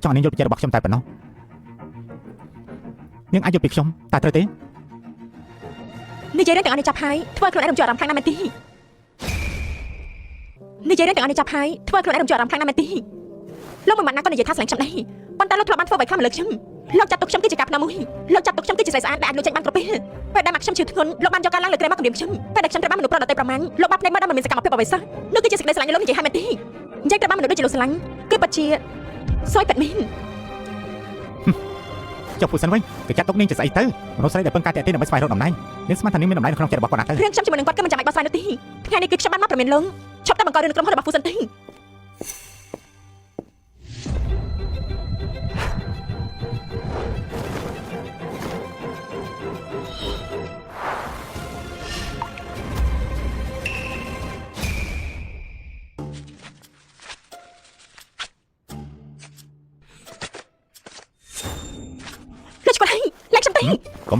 ចង់ឲ្យនាងយល់ពីចិត្តរបស់ខ្ញុំតែប៉ុណ្ណោះនាងអាចយល់ពីខ្ញុំតើត្រូវទេនិយាយរឿងទាំងអស់នេះចាប់ហើយធ្វើខ្លួនឯងរំជើបអារម្មណ៍ខ្លាំងណាស់មែនទេនិយាយរឿងទាំងអស់នេះចាប់ហើយធ្វើខ្លួនឯងរំជើបអារម្មណ៍ខ្លាំងណាស់មែនទេលោកមិនបានណាក៏និយាយថាស្រឡាញ់ខ្ញុំដែរប៉ុន្តែលោកធ្លាប់បានធ្វើអ្វីខ្លះមកលើខ្ញុំលោកចាត់ទុកខ្ញុំគឺជាការភ្នំមួយលោកចាត់ទុកខ្ញុំគឺជាស្រីស្អាតដែលអាចលោកចេញបានគ្រប់ពេលពេលដែលមកខ្ញុំជឿធ្ងន់លោកបានយកការឡើងលើក្រែមកគំរាមខ្ញុំពេលដែលខ្ញុំត្រូវបានមនុស្សប្រុសដទៃប្រមាណលោកបានភ្នែកមើលដល់មិនមានសកម្មភាពអ្វីសោះនោះគឺជាសេចក្តីស្រឡាញ់លោកនិយាយហើយមែនទេអញ្ចឹងត្រូវបានមនុស្សដូចជាលោកស្រឡាញ់គឺពិតជាសួយប៉ិតមែនចុះ Fusion វិញគេចាត់ទុកនាងជាស្អីទៅមនុស្សស្រីដែលពឹងការតាក់ទាញដើម្បីស្វែងរកតំណែងនាងស្មានថានាងមានតំណែងនៅក្នុងចិត្តរបស់គាត់ណាស់ទៅរឿងខ្ញុំជាមួយនឹងគាត់គឺមិនចាំបាច់បោះស្រាយនោះទេថ្ងៃនេះគឺខ្ញុំបានមកប្រមានលោកឈប់តែបង្ករឿងនៅក្រុមហ៊ុនរបស់ Fusion ទេ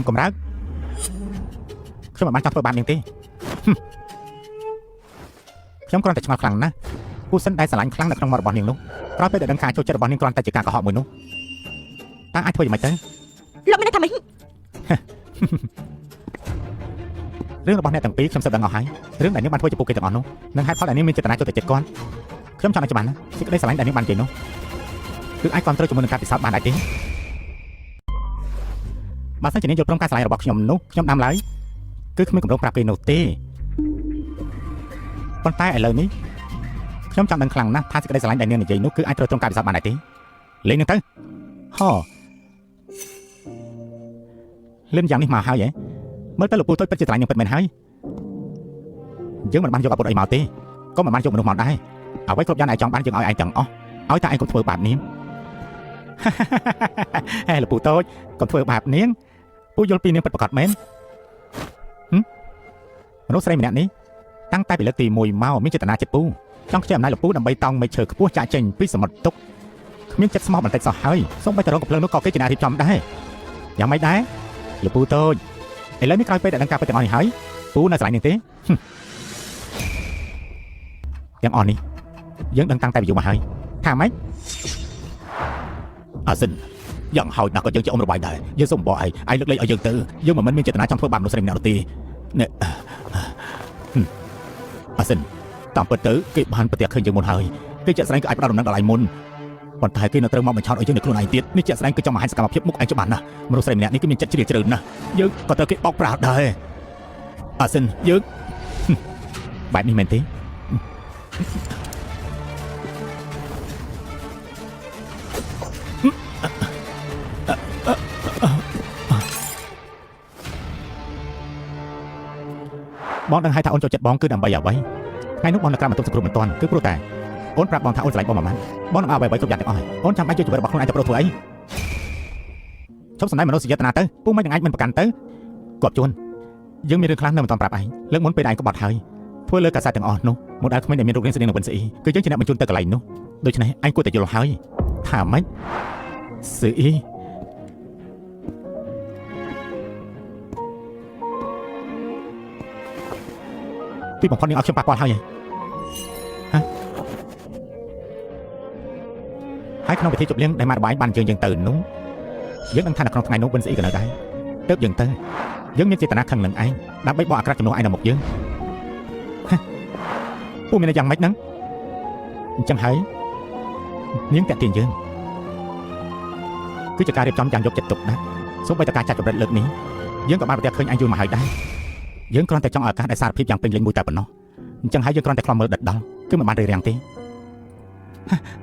កុំរើកខ្ញុំមិនបានចង់ធ្វើបាបនាងទេ ខ្ញុំគ្រាន់តែឆ្ងល់ខ្លាំងណាស់ពូសិនដែលស្រឡាញ់ខ្លាំងនៅក្នុងមាត់របស់នាងនោះក្រោយពេលដែលដឹងការចូលចិត្តរបស់នាងគ្រាន់តែជាការកុហកមួយនោះតើអាចធ្វើយ៉ាងម៉េចទៅ លោកមានន័យថាម៉េច រឿងរបស់អ្នកទាំងពីរខ្ញុំសឹកដឹងអស់ហើយរឿងដែលនាងបានធ្វើចំពោះគេទាំងអស់នោះនឹងហេតុផលដែលនាងមានចេតនាចូលទៅចិត្តគាត់ខ្ញុំចង់ឲ្យច្បាស់ណាសេចក្តីស្រឡាញ់ដែលនាងបាននិយាយនោះគឺអាចគ្រប់គ្រងជាមួយនឹងការពិសោធន៍បានដែរទេបើសិនជានាងយល់ព្រមការស្រឡាញ់របស់ខ្ញុំនោះខ្ញុំដាំឡើយគឺគ្មានកម្រងប្រាប់គេនោះទេប៉ុន្តែឥឡូវនេះខ្ញុំចង់ដឹងខ្លាំងណាស់ថាសេចក្តីស្រឡាញ់ដែលនាងនិយាយនោះគឺអាចត្រូវត្រង់ការពិសោធន៍បានដែរទេលេងនឹងទៅហ៎លេងយ៉ាងនេះមកហើយហ៎មើលទៅលោកពូតូចពិតជាស្រឡាញ់នាងពិតមែនហើយយើងមិនបានយកអាវុធអីមកទេក៏មិនបានយកមនុស្សមកដែរអ្វីគ្រប់យ៉ាងឯងចង់បានយើងឲ្យឯងទាំងអស់ឲ្យតែឯងកុំធ្វើបាបនាងហេលោកពូតូចកុំធ្វើបាបនាងពូយល់ពីនាងពិតប្រាកដមែនមនុស្សស្រីម្នាក់នេះតាំងតែពីលើកទី1មកមានចេតនាចិត្តពូចង់ខ្ចីអំណាចលោកពូដើម្បីតង់មេឈើខ្ពស់ចាក់ចេញពីសមុទ្រទុកគ្មានចិត្តស្មោះបន្តិចសោះហើយសូម្បីតែរងកំភ្លើងនោះក៏គេជាអ្នករៀបចំដែរយ៉ាងម៉េចដែរលោកពូតូចឥឡូវនេះក្រោយពេលដែលដឹងការពិតទាំងអស់នេះហើយពូនៅស្រឡាញ់នាងទេទាំងអស់នេះយើងដឹងតាំងតែពីយូរមកហើយថាម៉េចអាសិនយ៉ាងហោចណាស់ក៏យើងជាអ៊ំរបាយដែរយើងសូមបងឯងលើកលែងឲ្យយើងទៅយើងមិនមែនមានចេតនាចង់ធ្វើបាបមនុស្សស្រីម្នាក់នោះទេនេះអាសិនតាមពិតទៅគេបានប្រទះឃើញយើងមុនហើយគេជាក់ស្ដែងក៏អាចផ្ដោតដំណឹងដល់ឯងមុនប៉ុន្តែគេនៅត្រូវមកបញ្ឆោតឲ្យយើងនៅខ្លួនឯងទៀតនេះជាក់ស្ដែងគឺចង់បង្ហាញសកម្មភាពមុខឯងច្បាស់ណាស់មនុស្សស្រីម្នាក់នេះគឺមានចិត្តជ្រាលជ្រៅណាស់យើងក៏ត្រូវគេបោកប្រាស់ដែរអាសិនយើងបែបនេះមែនទេបងដឹងហើយថាអូនចូលចិត្តបងគឺដើម្បីអ្វីថ្ងៃនោះបងនៅក្រៅបន្ទប់សង្គ្រោះមិនទាន់គឺព្រោះតែអូនប្រាប់បងថាអូនស្រឡាញ់បងមិនបានបងនឹងឲ្យអ្វីគ្រប់យ៉ាងទាំងអស់ហើយអូនចាំបាច់យកជីវិតរបស់ខ្លួនឯងទៅប្រោសធ្វើអីឈប់សំដែងមនោសញ្ចេតនាទៅពូមិននឹងអាចមិនប្រកាន់ទៅគាត់ជួនយើងមានរឿងខ្លះនៅមិនទាន់ប្រាប់ឯងលើកមុនពេលឯងក្បត់ហើយធ្វើលើកាសែតទាំងអស់នោះមកដល់ក្មេងដែលមានរូបរាងស្តៀងនឹងវិនស្អ៊ីគឺយើងជាអ្នកបញ្ជូនទៅកន្លែងនោះដូច្នេះឯងគួរតែយល់ហើយថាម៉េចស្អ៊ីទីបំផុតនេះឲ្យខ្ញុំប៉ះពាល់ហើយហើយក្នុងពិធីជប់លៀងដែលម៉ាក់របាយបានយើងទៅនោះយើងនឹងថានៅក្នុងថ្ងៃនោះវិនស្អ៊ីក៏នៅដែរទើបយើងទៅយើងមានចេតនាខឹងនឹងឯងដើម្បីបកអាក្រក់ចំនួនឯងនៅមុខយើងពូមានយ៉ាងម៉េចហ្នឹងអញ្ចឹងហើយនាងតាក់ទាញយើងគឺជាការរៀបចំយ៉ាងយកចិត្តទុកដាក់សូម្បីតែការចាត់ចរិតលើកនេះយើងក៏បានប្រទះឃើញឯងយូរមកហើយដែរយើងគ្រាន់តែចង់ឲ្យឱកាសដែលសារភាពយ៉ាងពេញលេញមួយតែប៉ុណ្ណោះអញ្ចឹងហើយយើងគ្រាន់តែខ្លំមើលដិតដល់គឺមិនបានរារាំងទេ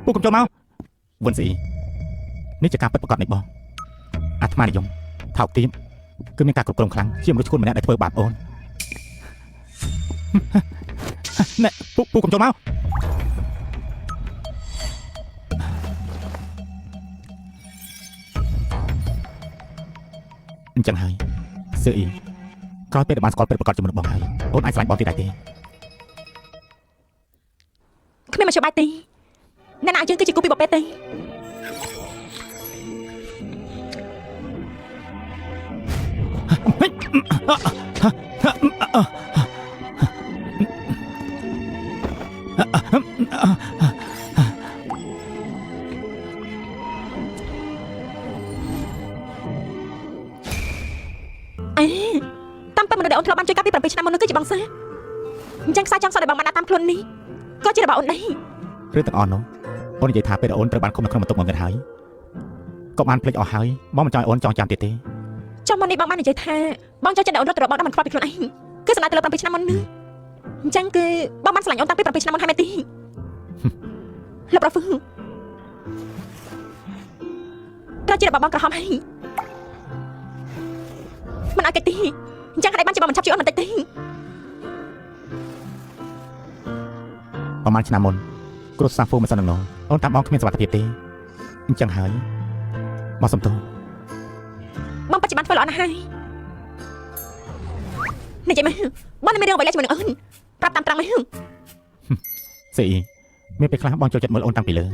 ពូកុំចូលមកវិនស្អ៊ីនេះជាការពិតប្រាកដនៃបងអាត្មានិយមថោកទាបគឺមានការគ្រប់គ្រងខ្លាំងជាមនុស្សឈួនម្នាក់ដែលធ្វើបាបអូនណែពូកុំចូលមកអញ្ចឹងហើយស្អ៊ីក្រោយពេលដែលបានស្គាល់ពិតប្រាកដជាមួយនឹងបងហើយអូនអាចស្រឡាញ់បងទៀតដែរទេគ្មានមធ្យោបាយទេអ្នកណាយើងគឺជាគូពីបបេទេតាមពិតមនុស្សដែលអូនធ្លាប់បានជួយការពី7ឆ្នាំមុននោះគឺជាបងសាអញ្ចឹងខ្សែចង់សតដែលបងបានដាក់តាមខ្លួននេះក៏ជារបស់អូនដែររឿងទាំងអស់នោះអូននិយាយថាពេលអូនត្រូវបានឃុំនៅក្នុងបន្ទប់ងងឹតហើយក៏បានភ្លេចអស់ហើយបងមិនចង់ឲ្យអូនចងចាំទៀតទេចាំមុននេះបងបាននិយាយថាបងចូលចិត្តអូនរត់ទៅរកបងដល់មិនខ្វល់ពីខ្លួនឯងគឺសំដៅទៅលើ7ឆ្នាំមុននោះអញ្ចឹងគឺបងបានស្រឡាញ់អូនតាំងពី7ឆ្នាំមុនហើយមែនទេលោកប្រហ្វឺត្រូវជារបស់បងក្រហមហើយមិនឲ្យគេទេអញ្ចឹងហើយបានជាបងមិនឆាប់ជួយអូនបន្តិចទេប្រហែលឆ្នាំមុនគ្រូសាហ្វូមិនសនងអូនតាមបងគ្មានសុវត្ថិភាពទេអញ្ចឹងហើយមកសុំទោសបងបច្ចុប្បន្នធ្វើល្អណាស់ហើយនិយាយមកបងមានរឿងអ្វីឡើយជាមួយនឹងអូនប្រាប់តាមត្រង់មកស្អីមានពេលខ្លះបងចូលចិត្តមើលអូនតាំងពីលើ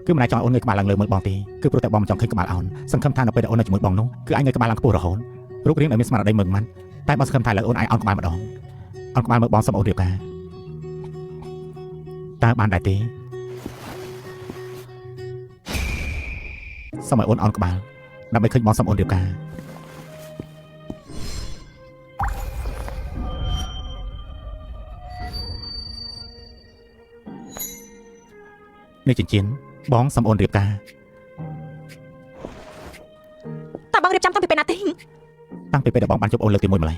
គឺមិនអាចចង់អូនងើយក្បាលឡើងលើមើលបងទេគឺព្រោះតែបងមិនចង់ឃើញក្បាលអូនសង្ឃឹមថានៅពេលដែលអូននៅជាមួយបងនោះគឺអាចងើយក្បាលឡើងខ្ពស់រហូតរូបរាងដែលមានស្មារតីមើងម៉ាត់តែបងសង្ឃឹមថាលើអូនអាចអោនក្បាលម្ដងអោនក្បាលមើលបងសុំអូនរៀបការ តើបានដែរទេសូមឲ្យអូនអន់ក្បាលដើម្បីឃើញបងសុំអូនរៀបការនេះចិញ្ចៀនបងសុំអូនរៀបការ តើបងរៀបចំតាំងពីពេលណាទេ តាំងពីពេលដែលបងបានជួបអូនលើកទី1ម្ល៉េះ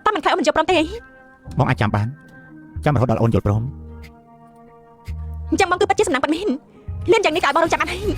តើមិនខ្លាចអូនមិនយល់ព្រមទេអី បងអាចចាំបានចាំរហូតដល់អូនយល់ព្រម អញ្ចឹងបងគឺពិតជាសំណាងពិតមែនលៀនយ៉ាងនេះក៏ឲ្យបងរងចាំបានហើយ